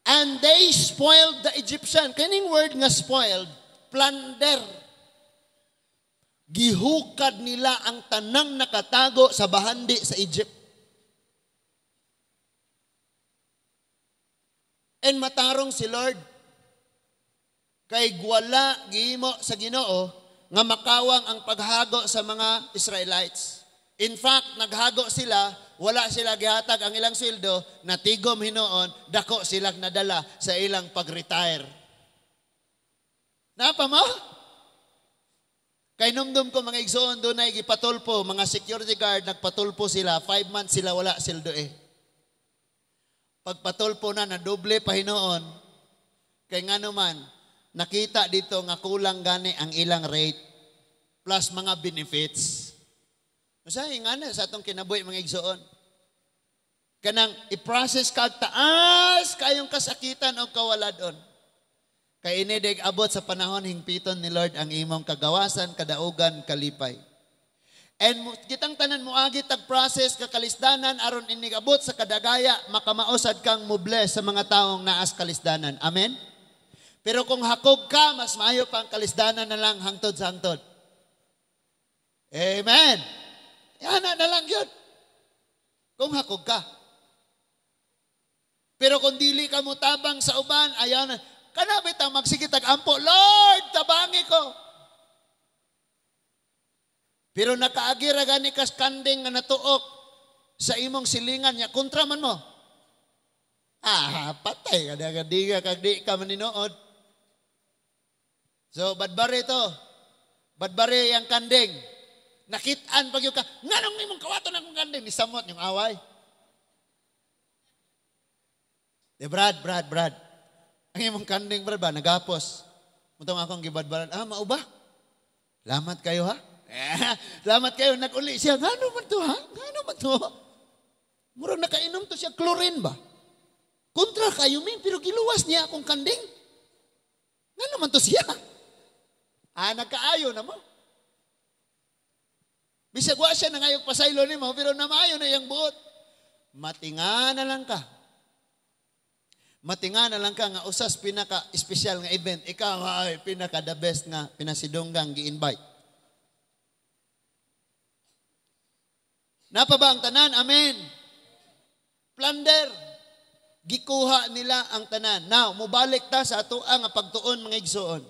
And they spoiled the Egyptian. Kaning word nga spoiled, plunder. Gihukad nila ang tanang nakatago sa bahandi sa Egypt. And matarong si Lord. Kay gwala gihimo sa Ginoo nga makawang ang paghago sa mga Israelites. In fact, naghago sila, wala sila gihatag ang ilang sweldo, natigom hinoon, dako silang nadala sa ilang pag-retire. Napa mo? Kay numdum ko mga igsoon doon ay gipatulpo, mga security guard, nagpatulpo sila, 5 months sila wala sildo eh. Pagpatulpo na, nadoble pa hinoon, kay nga naman, nakita dito nga kulang gani ang ilang rate plus mga benefits. Masahi nga na sa atong kinabuhi mga igsoon. Kanang i-process kag taas kayong kasakitan o kawaladon. Kay inidig abot sa panahon hingpiton ni Lord ang imong kagawasan, kadaugan, kalipay. And kitang tanan mo agi tag-process ka kalisdanan aron inig abot sa kadagaya makamausad kang mubles sa mga taong naas kalisdanan. Amen? Pero kung hakog ka, mas maayo pa ang kalisdanan na lang hangtod sa hangtod. Amen. Yan na lang yun. Kung hakog ka. Pero kung dili ka mo tabang sa uban, ayan, kanabit ang magsigitag ampo, Lord, tabangi ko. Pero nakaagira gani kas kanding nga natuok sa imong silingan niya, kontra man mo. Patay, kadagadiga kag di ka maninood. So, badbari ito. Badbari yung kanding. Nakitaan pag yung ka, nga nung imong kawato na kong kanding, nisamot yung away. Brad. Ang imong kanding, Brad ba, nagapos. Mutong akong gibadbaran, mauba? Lamat kayo, ha? Lamat kayo, nag-uli siya. Nga naman to, ha? Nga naman to. Murang nakainom to siya, chlorine ba? Kontra kayo, min, pero giluwas niya akong kanding. Nga naman to siya. Nagkaayo na mo. Bisag wa siya na ngayong pasaylo ni mo, pero namaayo na yung buot. Matinga na lang ka. Matinga na lang ka nga usas pinaka-espesyal nga event. Ikaw ay pinaka-the best nga pinasidonggang gi-invite. Napa ba ang tanan? Amen. Plunder. Gikuha nila ang tanan. Now, mubalik ta sa ato ang pagtuon mga igsoon.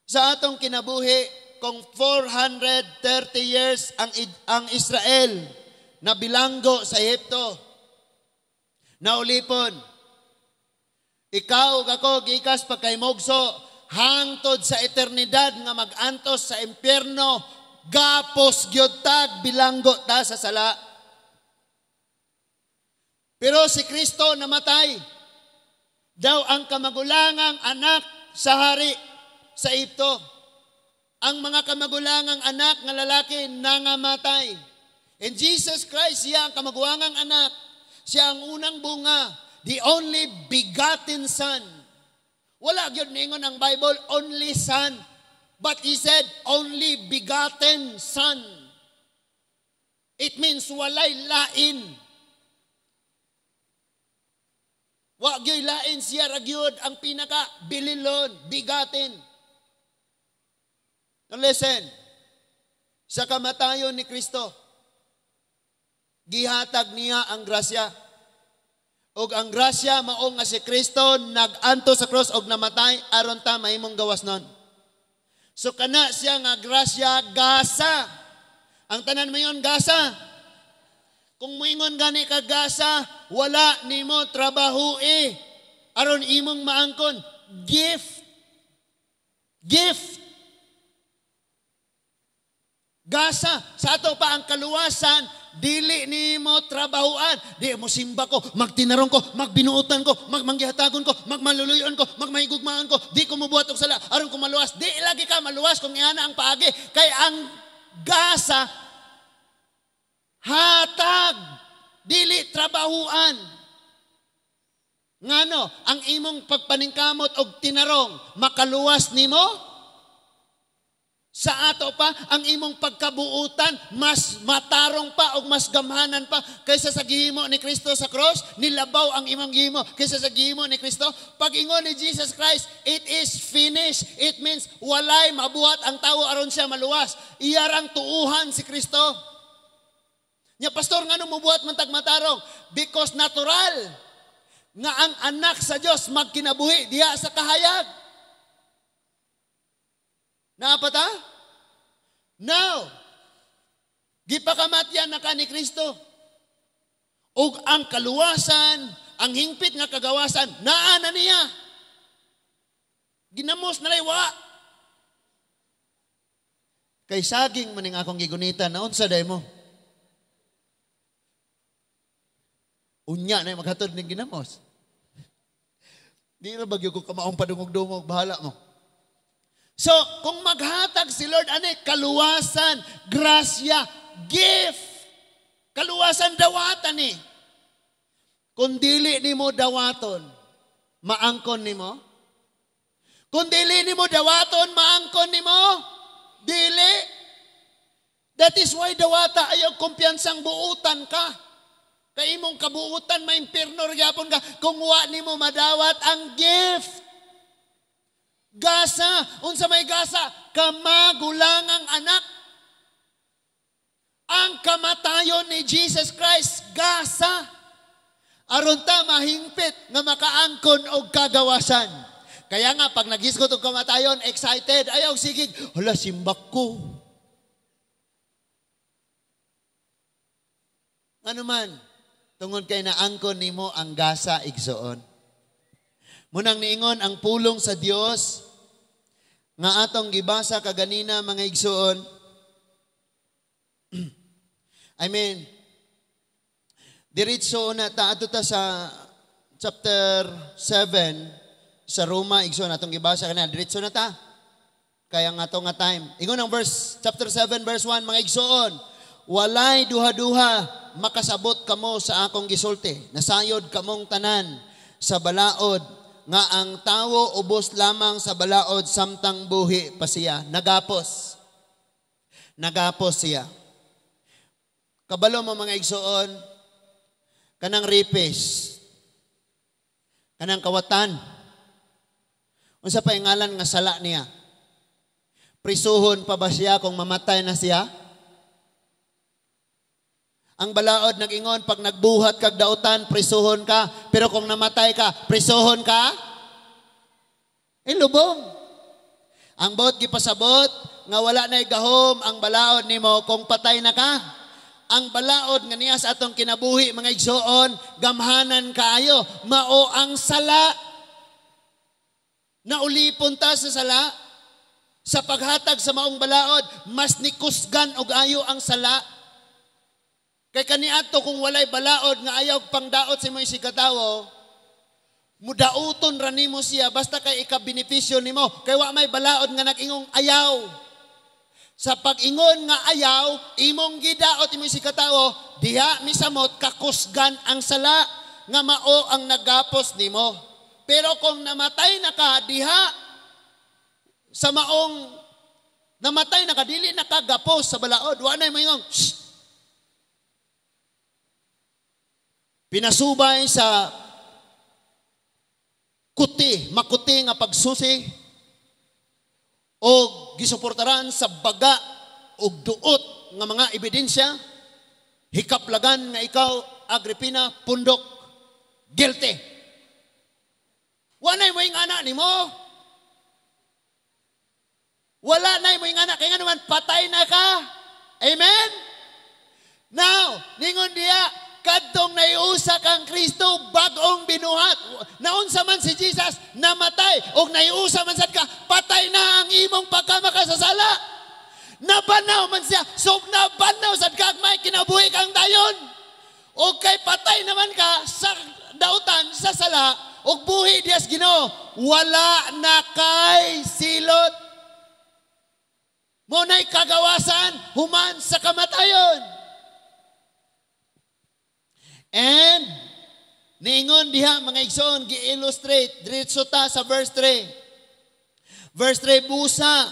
Sa atong kinabuhi, kung 430 years ang Israel na bilanggo sa Ehipto, naulipon. Ikaw ug ako gikas pagkaymogso hangtod sa eternidad nga magantos sa impyerno, gapos gyud tag bilanggo ta sa sala. Pero si Kristo namatay. Daw ang kamagulangang anak sa hari sa Ehipto. Ang mga kamagulangang anak nga lalaki nangamatay. And Jesus Christ, siya ang kamagulangang anak. Siya ang unang bunga, the only begotten Son. Wala gyud ningon ang Bible, only Son. But he said, only begotten Son. It means walay lain. Wa gyud lain, siya ra gyud ang pinaka bililon, bigatin. Now listen, sa kamatayon ni Kristo, gihatag niya ang grasya. Og ang grasya mao nga si Kristo naganto sa cross og namatay aron ta mahimong gawas nun. So kana siya nga grasya gasa. Ang tanan mo yon gasa. Kung moingon gani ka gasa, wala nimo trabaho aron imong maangkon. Gift. Gift. Gasa. Sa ato pa ang kaluwasan, dili nimo trabahuan. Di mo simba ko, magtinarong ko, magbinuutan ko, magmanggihatagon ko, magmaluluyon ko, magmahigugmaan ko, di ko mubuhat og sala, aron ko maluwas. Di lagi ka maluwas kung ihana ang paagi. Kay ang gasa, hatag, dili trabahuan. Ngano, ang imong pagpaningkamot og tinarong, makaluwas nimo? Sa ato pa, ang imong pagkabuutan, mas matarong pa o mas gamhanan pa kaysa sa gihimo ni Kristo sa cross. Nilabaw ang imong gihimo kaysa sa gihimo ni Kristo. Pag ingon ni Jesus Christ, it is finished. It means walay mabuhat ang tao aron siya maluwas. Iyarang tuuhan si Kristo. Nya pastor, ngano mabuhat man tag matarong? Because natural nga ang anak sa Dios magkinabuhi diha sa kahayag. Naapata? Now, gipakamatyan na ka ni Kristo. Ug ang kaluwasan, ang hingpit nga kagawasan, naa na niya. Ginamos na laywa. Kay saging maning akong gigunita, naon sa day mo? Unya na maghatod ng ginamos. Di na bagyo ko kamaong padungog-dungog, bahala mo. So, kung maghatag si Lord, kaluwasan, grasya, gift. Kaluwasan dawatan ni. Kung dili ni mo dawaton, maangkon ni mo? Kung dili ni mo dawaton, maangkon ni mo? Dili. That is why dawata ayaw kumpiyansang buutan ka. Kay imong kabuutan, maimpirno gyapon ka kung wa ni mo madawat ang gift. Gasa, unsa may gasa, kamagulangang anak. Ang kamatayon ni Jesus Christ, gasa. Aron ta mahingpit nga makaangkon og kagawasan. Kaya nga pag naghisgot og kamatayon, excited, ayaw sigig, hala simbak ko. Ano man, tungod kay naangkon nimo ang gasa igsoon. Munang niingon ang pulong sa Dios nga atong gibasa kaganina mga igsoon. Diretso na ta ato ta sa chapter 7 sa Roma igsoon atong gibasa kanina. Diretso na ta. Kaya nga to nga time. Ingon ang chapter 7 verse 1 mga igsoon. Walay duha-duha makasabot kamo sa akong gisulti. Nasayod kamong tanan sa balaod nga ang tawo ubos lamang sa balaod samtang buhi pa siya. Nagapos. Nagapos siya. Kabalo mo mga igsoon, kanang ripis, kanang kawatan, unsa pa ngalan nga sala niya? Prisuhon pa ba siya kung mamatay na siya? Ang balaod nag-ingon, pag nagbuhat kag dautan, prisuhon ka. Pero kung namatay ka, prisuhon ka? Lubong. Ang bot gipasabot, nga wala na'y gahom ang balaod nimo kung patay na ka. Ang balaod nga niya sa atong kinabuhi, mga igsoon, gamhanan kaayo. Mao ang sala. Naulipon ta sa sala. Sa paghatag sa maong balaod, mas nikusgan og ayo ang sala. Kay kaniadto kung walay balaod nga ayaw pangdaot sa imong isigatawo, mudauton ra nimo siya basta kay ika-benepisyo nimo. Kay wa may balaod nga nag-ingong ayaw. Sa pag-ingon nga ayaw, imong gidaot imong si katao, diha misamot kakusgan ang sala nga mao ang nagapos nimo. Pero kung namatay na ka diha sa maong namatay na ka, dili na ka gapos sa balaod, wa na mayong pinasubay sa makuti nga pagsusi o gisuportaran sa baga o duot nga mga ebidensya, hikaplagan nga ikaw, Agripina, pundok, guilty. Wala mo yung anak ni mo. Wala na mo yung anak, kaya nga naman patay na ka. Amen? Now, ningon diya, kadtong naiusa kang Kristo bagong binuhat. Naunsa man si Jesus namatay og naiusa man sad ka, patay na ang imong pagkamakasasala. Nabanaw man siya, so nabanaw sad ka may kinabuhi kang dayon. Og kay patay naman ka sa dautan sa sala og buhi diyas Ginoo, wala na kay silot. Mo nay kagawasan human sa kamatayon. And ningon diha mga igsoon gi-illustrate diretso ta sa verse 3. Verse 3 busa.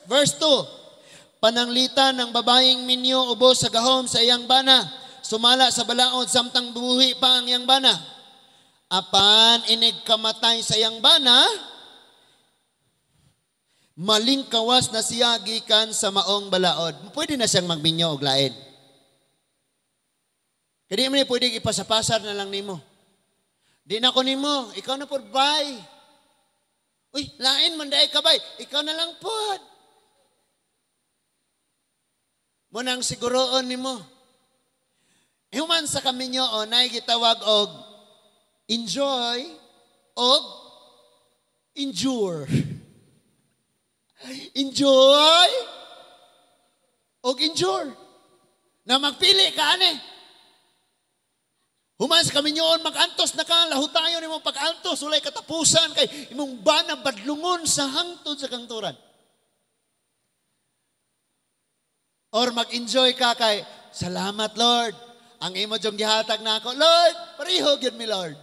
Verse 2. Pananglitan ng babaeng minyo ubos sa gahom sa iyang bana, sumala sa balaod samtang buhi pa ang iyang bana. Apan inig kamatay sa iyang bana, malingkawas na siya gikan sa maong balaod. Pwede na siyang magminyo og lain. Kaya di mo pwede ipasapasar na lang nimo. Di na ko nimo, ikaw na po, bye. Uy, lain man dahi ka, bye. Ikaw na lang po. Munang siguroon nimo. Human sa kami nyo, nay gitawag og enjoy og endure. Enjoy og endure. Na magpili ka, ane. Human sa kami nyoon, mag-antos na ka, lahutayon imong pag-antos, ulay katapusan, kay imong bana badlungon sa hangtod sa kangturan. Or mag-enjoy ka kay, salamat Lord, ang imo diyong gihatag na ako, Lord, pariho gyud mi Lord.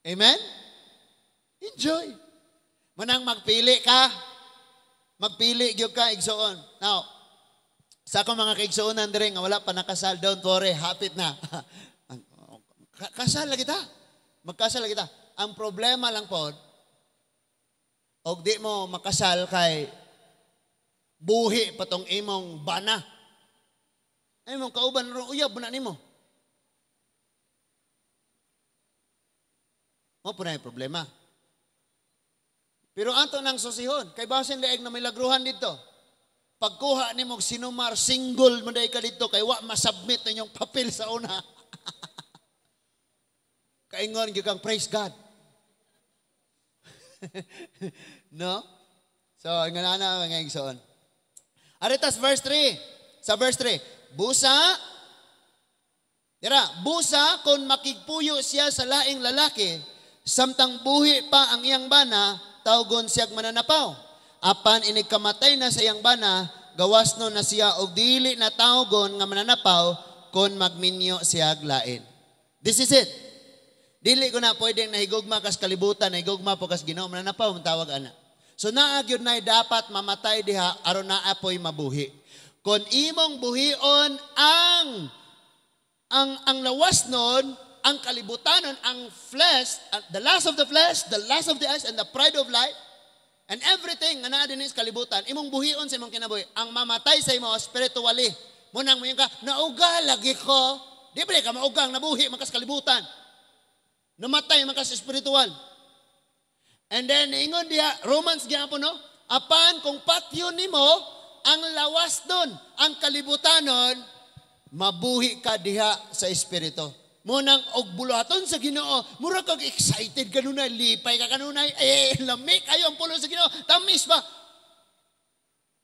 Amen? Enjoy. Manang magpili ka, magpili gyud ka, igsoon. Now, sa akong mga kaigsuunan dire nga wala pa nakasal, don't worry, hapit na. Kasal lagi ta. Magkasal lagi ta. Ang problema lang po, og di mo makasal kay buhi patong imong bana. Ay mong kauban ro uyab na nimo. Mo po na yung problema. Pero ato nang susihon, kay basin leeg na may lagruhan dito. Pagkuha ni mong sinumar, single manday ka dito, kay wa masubmit na yung papel sa una. Kaingon, kang praise God. No? So, nga na mga igsoon. Aritas verse 3. Sa verse 3, busa, busa kung makigpuyo siya sa laing lalaki, samtang buhi pa ang iyang bana, tawgon siyag mananapaw. Apan inigkamatay na sa iyang bana, gawas no na siya og dili na tawgon nga mananapaw kon magminyo siya lain. This is it. Dili ko na pwedeng nahigugma kas kalibutan, nahigugma po kas Ginoo, mananapaw ang tawag ana. So naagyod na dapat mamatay diha aron naapoy mabuhi. Kon imong buhion ang lawas nun, ang kalibutanon, ang flesh, the lust of the flesh, the lust of the eyes, and the pride of life, and everything nga naa dinhi sa kalibutan, imong buhion sa imong kinabuhi, ang mamatay sa imo spiritually. Munang moyong ka, nauga lagi ko. Di ba ka maugang nabuhi makas kalibutan. Namatay makas spiritual. And then ingon diha Romans gyapon no, apan kung patyon nimo ang lawas don, ang kalibutanon, mabuhi ka diha sa espiritu. Munang og bulaton sa Ginoo, mura kag excited kanunay, lipay ka kanunay, lami kayo ang pulo sa Ginoo, tamis ba?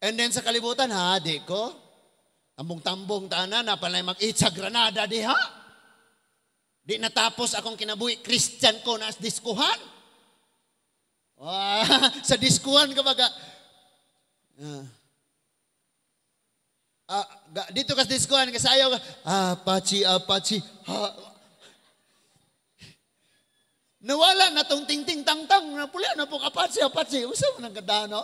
And then sa kalibutan, di ko, tambong-tambong tanan na palay mag-eat sa Granada diha. Di natapos akong kinabuhi, Christian ko na diskuhan. Sa diskuhan ka baga, Dito kas diskuhan, kasayaw ka, Apache. Nawala na tong ting-ting tang-tang, napula na po Apache. Usa mo nang ganda, no?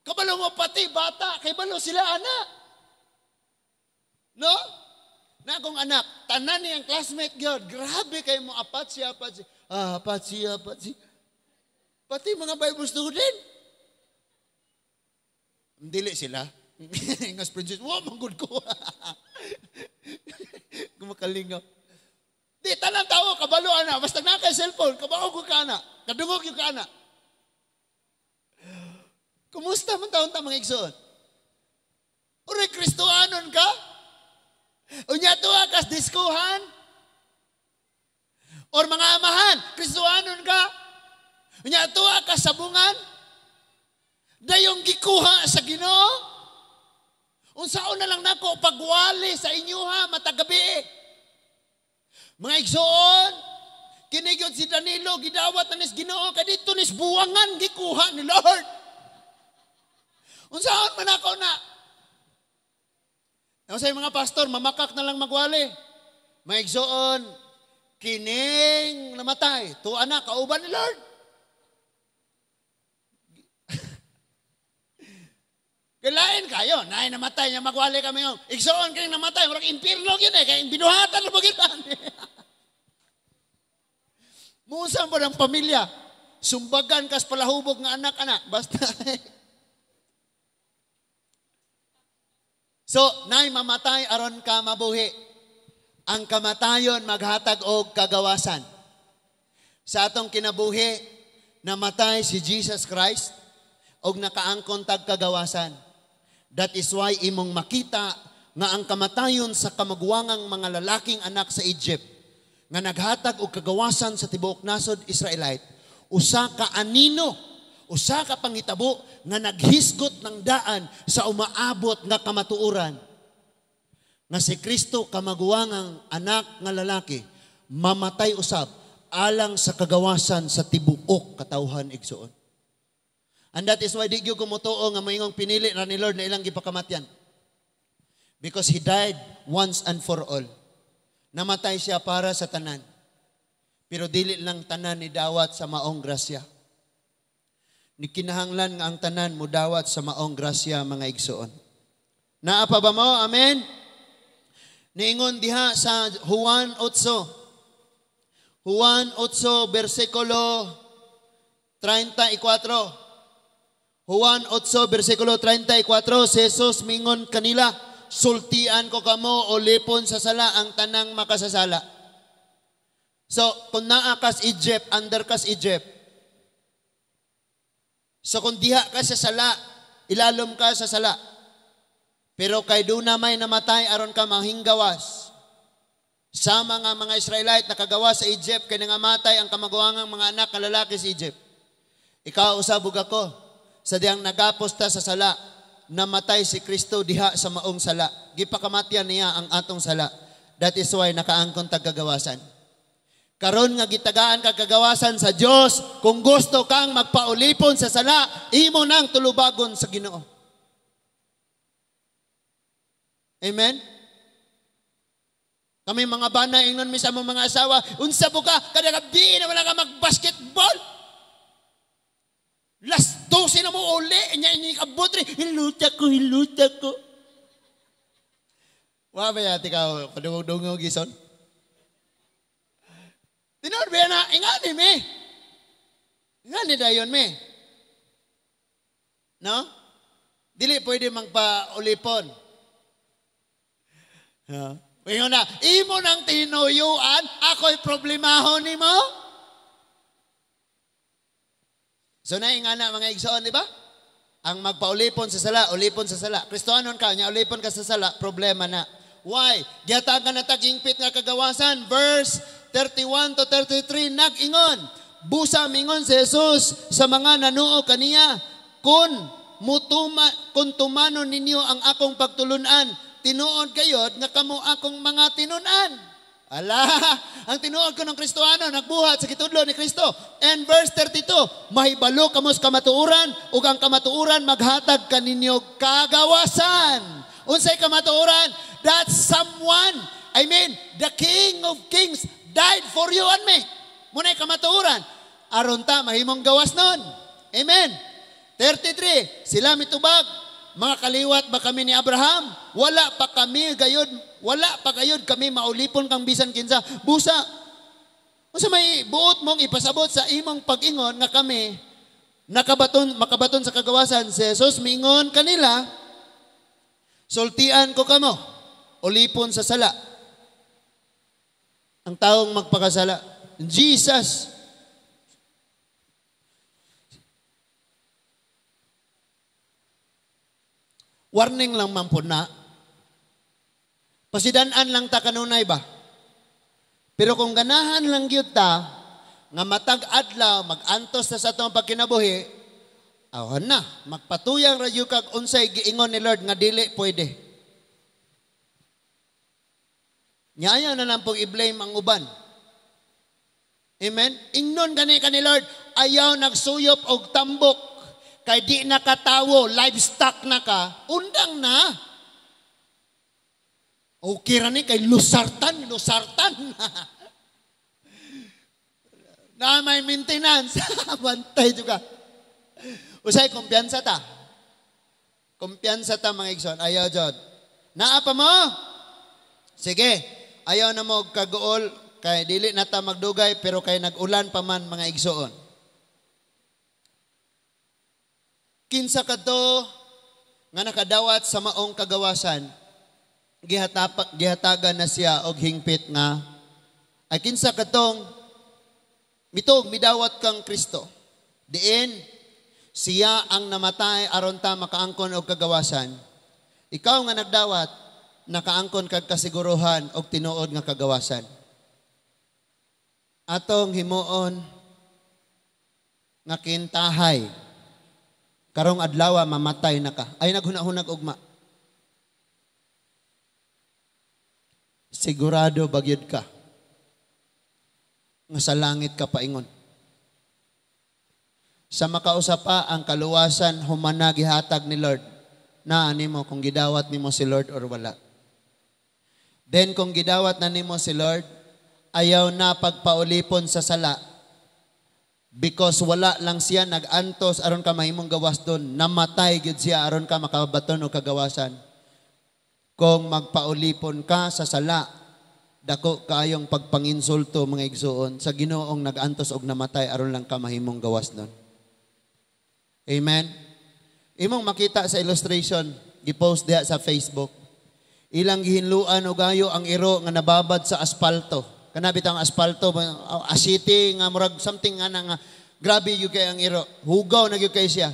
Kabalo mo pati, bata, kay balo sila anak. No? Na akong anak, tanan niyang classmate gyud, grabe kay mo Apache. Apache. Pati mga Bible student. Dili sila. Ingas princess, manggod ko. Kumakalingaw. Di, tanang tao, kabalo ana. Basta na kay cellphone, kabao ko ka ana. Kadungog yung ka ana. Kumusta man taon mga igsoon? Uri, Kristoanon ka? Unya tuwa kas diskuhan? Or mga amahan, Kristoanon ka? Unya tuwa kas sabungan? Dayong gikuha sa Ginoo? Unsaon na lang nako pagwali sa inyoha matagabi. Mga igsoon, kinigyod si Danilo, gidawat na nis Ginoo, kadito nis buwangan, gikuha ni Lord. Unsaon man ako na? Ano sa mga pastor, mamakak na lang magwali. Mga igsoon, kining namatay, tuwa na, kauban ni Lord. Kailain kayo, naay namatay niya magwali kami yung igsoon kayo namatay, marang impirno yun kaya binuhatan na bagitan. Musan po ng pamilya, sumbagan kas palahubog ng anak-anak, basta. So, naay mamatay aron ka mabuhi. Ang kamatayon maghatag og kagawasan. Sa atong kinabuhi, namatay si Jesus Christ og nakaangkon tag kagawasan. That is why imong makita nga ang kamatayon sa kamagwangang mga lalaking anak sa Egypt nga naghatag og kagawasan sa tibuok nasod Israelite, usa ka anino, usa ka pangitabo nga naghisgot ng daan sa umaabot nga kamatuoran. Nga si Kristo kamagwangang anak nga lalaki mamatay usab alang sa kagawasan sa tibuok katawhan igsoon. And that is why di gyud kumutuo nga moingong pinili ra ni Lord na ilang gipakamatyan. Because He died once and for all. Namatay siya para sa tanan. Pero dili lang tanan ni dawat sa maong grasya. Ni kinahanglan nga ang tanan mo dawat sa maong grasya mga igsoon. Naa pa ba mo? Amen? Niingon diha sa Juan 8. Juan 8 versikulo 34. Juan 8, versikulo 34, si Jesus mingon kanila, sultian ko kamo o lipon sa sala ang tanang makasasala. So, kung naa kas Egypt, under kas Egypt. So, kung diha ka sa sala, ilalom ka sa sala. Pero kay doon na may namatay, aron ka mahinggawas. Sa mga Israelite nakagawas sa Egypt, kay nangamatay ang kamagwangang mga anak na lalaki sa Egypt. Ikaw usabog ako. Sa diyang nagaposta sa sala, namatay si Kristo diha sa maong sala. Gipakamatyan niya ang atong sala. That is why nakaangkon tagkagawasan. Karon nga gitagaan ka kagawasan sa Dios, kung gusto kang magpaulipon sa sala, imo nang tulubagon sa Ginoo. Amen? Kami mga bana, ingnon mi sa mga asawa, unsa po ka, kadagabdi na wala ka mag-basketball. Last 12 na mo uli, niya inikabot rin, hiluta ko. Wala ba yati ka, padungog-dungog gison? Tinood ba na, ingani me. Ingani dayon me. No? Dili pwede magpa-ulipon. Ngayon na, imo nang tinuyuan, ako'y problemahon ni mo. So naingana mga igsoon, di ba? Ang magpaulipon sa sala, ulipon sa sala. Kristoanon ka, nya ulipon ka sa sala, problema na. Why? Giyatagan na tagingpit nga kagawasan. Verse 31 to 33, nag-ingon. Busa mingon si Jesus sa mga nanuo kaniya, kung tumanon ninyo ang akong pagtulunan, tinuod kayod nga kamo akong mga tinunan. Ala, ang tinuod ko ng Kristohano, nagbuhat sa kitudlo ni Kristo. And verse 32, mahibalo kamos kamatuuran, ug ang kamatuuran maghatag kaninyo kagawasan. Unsay kamatuuran? That someone, the King of Kings died for you and me. Muna'y kamatuuran. Aron ta, mahimong gawas nun. Amen. 33, sila mitubag, mga kaliwat ba kami ni Abraham? Wala pa gayud kami maulipon kang bisan kinsa. Busa. Unsa may buot mong ipasabot sa imong pag-ingon nga kami makabaton sa kagawasan. Si Jesus miingon kanila, sultian ko kamo, ulipon sa sala. Ang taong magpakasala. Jesus. Warning lang man po na. Pasidanaan lang ta kanunay ba? Pero kung ganahan lang gyud ta, nga matag adlaw, mag-antos na sa atong pagkinabuhi, awan na, magpatuyang radyo kag unsay giingon ni Lord nga dili pwede. Nyaya na lang pong i-blame ang uban. Amen? Ingnon gani ka ni Lord, ayaw nagsuyop og tambok, kay di nakatawo, livestock na ka, undang na. Okay ra ni kay lusartan. Na may maintenance. Bantay juga. Usay, kumpiyansa ta. Kumpiyansa ta mga igsoon. Ayaw jod. Naa pa mo? Sige. Ayaw na mo kaguol, kay dili na ta magdugay, pero kay nag-ulan pa man mga igsoon. Kinsa kadto nga nakadawat sa maong kagawasan, gihatagan na siya og hingpit nga ay kinsa kadtong mitog midawat kang Kristo. Diin siya ang namatay aron ta makaangkon og kagawasan. Ikaw nga nagdawat, nakaangkon kag kasiguruhan og tinuod nga kagawasan. Atong himuon nga kintahay karong adlaw mamatay na ka. Ay naghunahunag ugma. Sigurado bagyod ka nga sa langit ka paingon. Sa makausapa ang kaluwasan humana gihatag ni Lord na nimo kung gidawat nimo si Lord or wala. Then kung gidawat na nimo si Lord, ayaw na pagpaulipon sa sala. Because wala lang siya nag-antos aron ka mahimong gawas doon. Namatay gyud siya aron ka makabaton o kagawasan. Kung magpaulipon ka sa sala, dako kaayong pagpanginsulto mga igsuon sa Ginoong nag-antos og namatay aron lang ka mahimong gawas doon. Amen. Imong makita sa illustration, gi-post diha sa Facebook. Ilang gihinluan og ayo ang iro nga nababad sa asfalto. Kanabi ang asfalto, asiti nga murag something nga nga grabe yung kay ang iro. Hugaw na yung kay siya.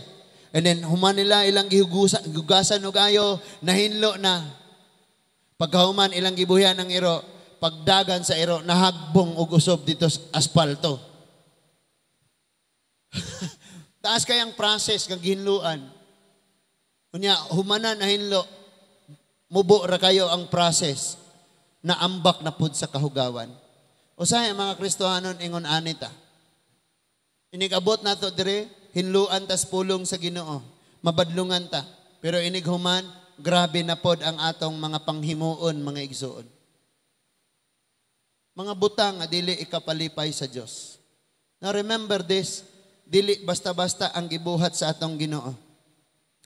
And then human nila ilang gihugasan og ayo, nahinlo na. Pagkahuman ilang gibuhian ng iro, pagdagan sa iro, nahagbong og usob dito sa asfalto. Taas kayang process kang gihinluan. Unya, humanan nahinlo, mubo ra kayo ang process na ambak na pud sa kahugawan. Usay mga Kristohanon ingon anita. Inigabot nato dire hinluan tas pulong sa Ginoo. Mabadlungan ta. Pero inig human grabe na pod ang atong mga panghimuon mga igsuon. Mga butang nga dili ikapalipay sa Dios. Now remember this, dili basta-basta ang gibuhat sa atong Ginoo.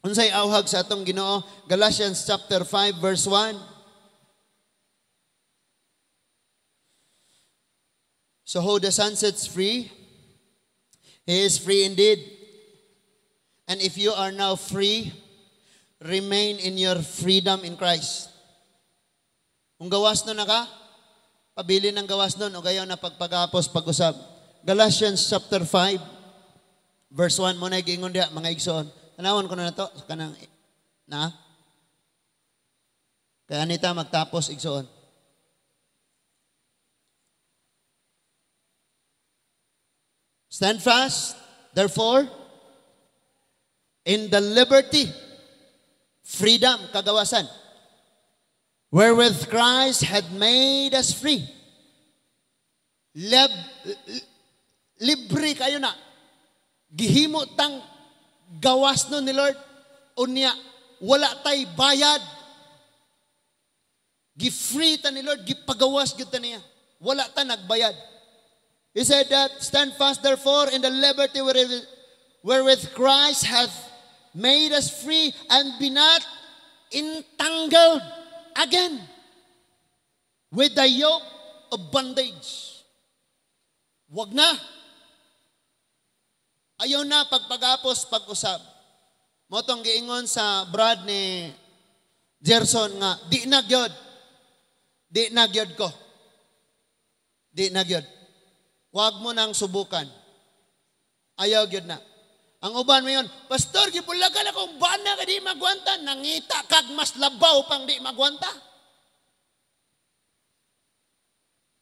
Unsay awhag sa atong Ginoo? Galatians chapter 5 verse 1. So who the Son sets free, he is free indeed. And if you are now free, remain in your freedom in Christ. Kung gawas nun na ka, pabili ng gawas nun o gayon na pagpagapos pag-usab. Galatians chapter 5, verse 1, muna giingon diha mga igsoon. Tanawon ko na to, kanang na. Kaya anita magtapos igsoon. Stand fast, therefore, in the liberty, freedom, kagawasan, wherewith Christ had made us free. libre kayo na. Gihimo tang gawas no ni Lord. Unya, wala tay bayad. Gi-free ta ni Lord, gipagawas gyud ta niya. Wala ta nagbayad. He said that, stand fast therefore in the liberty wherewith Christ hath made us free, and be not entangled again with the yoke of bondage. Wag na. Ayaw na pagpagapos, pag-usab. Motong giingon sa brad ni Gerson nga, di na gyud. Di na gyud ko. Di na gyud. Wag mo nang subukan. Ayaw gyud na. Ang uban mo yun, Pastor, gibulagan akong bana ka di magwanta. Nangita kag mas labaw pang di magwanta.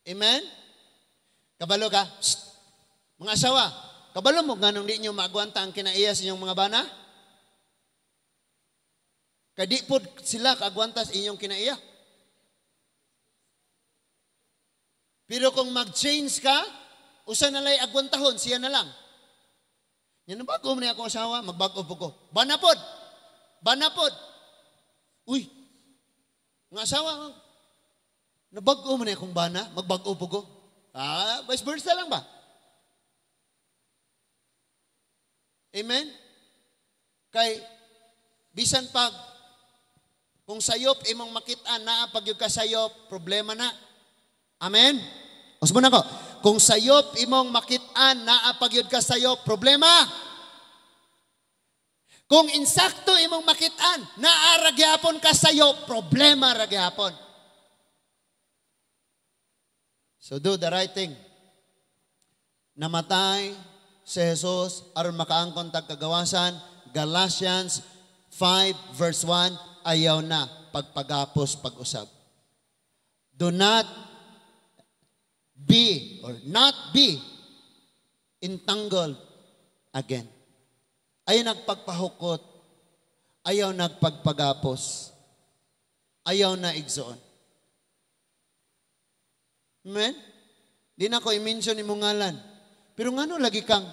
Amen? Kabalo ka? Shh. Mga asawa, kabalo mo ganong di nyo magwanta ang kinaiya sa inyong mga bana? Kadi po sila kagwanta sa inyong kinaiya. Pero kung mag-change ka, usa na lay agwantahon, siya na lang. Yan ang bago mo niya akong asawa, magbago po ko. Banapod! Banapod! Uy! Nga asawa, nabago mo niya akong bana, magbago po ko. Vice versa lang ba? Amen? Kay, bisan pag, kung sayop, imong makitaan na, pag yung kasayop, problema na. Amen? Usmo na ko. Kung sayop imong makitaan na apagyud ka sayop, problema. Kung insakto imong makitaan na aragyapon ka sayop, problema ragyapon. So do the right thing. Namatay si Jesus aron makaangkon tag kagawasan. Galatians 5 verse 1, ayaw na pagpagapos pag-usab. Do not be or not be entangled again. Ayaw nagpagpahukot. Ayaw nagpagpagapos. Ayaw na igsoon. Amen? Di na ko i-mention imong ngalan. Pero ngano lagi kang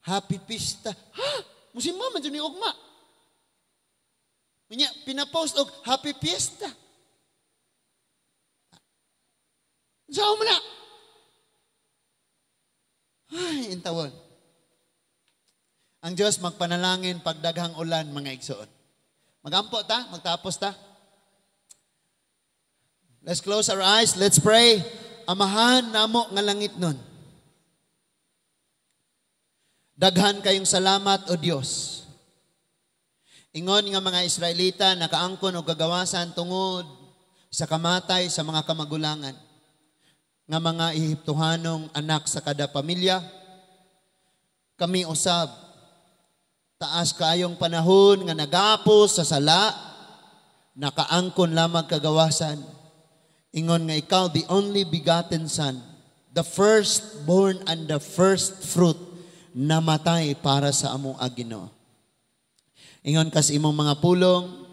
happy pista. Ha? Musimma man dyan ni Ugma. Pinapost og happy pista. Saan mo na? Ay, intawon. Ang Diyos magpanalangin pagdaghang ulan, mga igsoon. Magampo ta? Magtapos ta? Let's close our eyes. Let's pray. Amahan namo nga langit nun. Daghan kayong salamat, O Diyos. Ingon nga mga Israelita, nakaangkon o gagawasan tungod sa kamatay sa mga kamagulangan. Nga mga Ehiptohanong anak sa kada pamilya, kami usab, taas kaayong panahon nga nagapos sa sala, nakaangkon lamang kagawasan. Ingon nga ikaw, the only begotten Son, the firstborn and the first fruit, namatay para sa among Ginoo. Ingon kas imong mga pulong,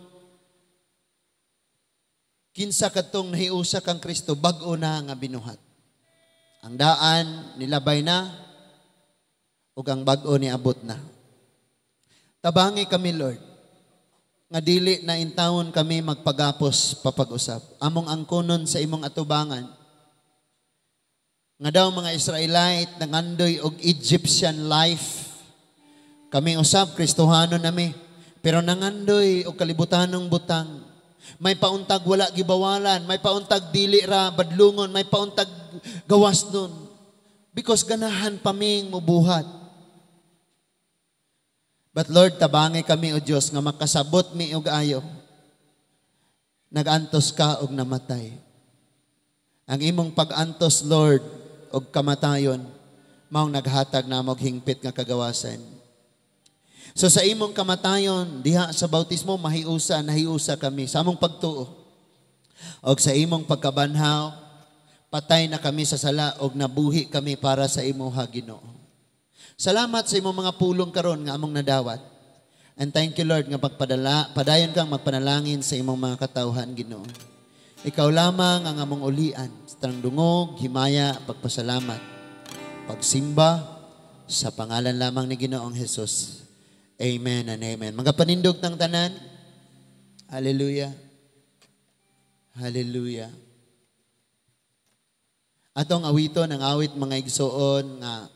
kinsa kadtong nahiusa kang Kristo, bag-o na nga binuhat. Ang daan nilabay na, ug ang bag-o niabot na. Tabangi kami, Lord, nga dili na intawon kami magpagapos papag-usap. Among angkonon sa imong atubangan, nga daw mga Israelite nangandoy og Egyptian life. Kami usab, Kristohano nami, pero nangandoy og kalibutanong butang. May pauntag wala gibawalan, may pauntag dili ra badlungon, may pauntag gawas nun. Because ganahan paming mubuhat. But Lord, tabangi kami, O Diyos, nga makasabot mi og ayo. Nagantos ka og namatay. Ang imong pag-antos, Lord, og kamatayon, maong naghatag na mog hingpit nga kagawasan. So sa imong kamatayon, diha sa bautismo, nahiusa kami sa among pagtuo. Og sa imong pagkabanhaw, patay na kami sa sala og nabuhi kami para sa imong Ginoo. Salamat sa imong mga pulong karon nga among nadawat. And thank you, Lord, nga padayon kang magpanalangin sa imong mga katawhan, Ginoo. Ikaw lamang ang among ulian. Sa tanang dungog, himaya, pagpasalamat, pagsimba, sa pangalan lamang ni Ginoong Jesus. Amen and amen. Mga panindog ng tanan. Hallelujah. Hallelujah. Atong awiton ang awit mga igsoon nga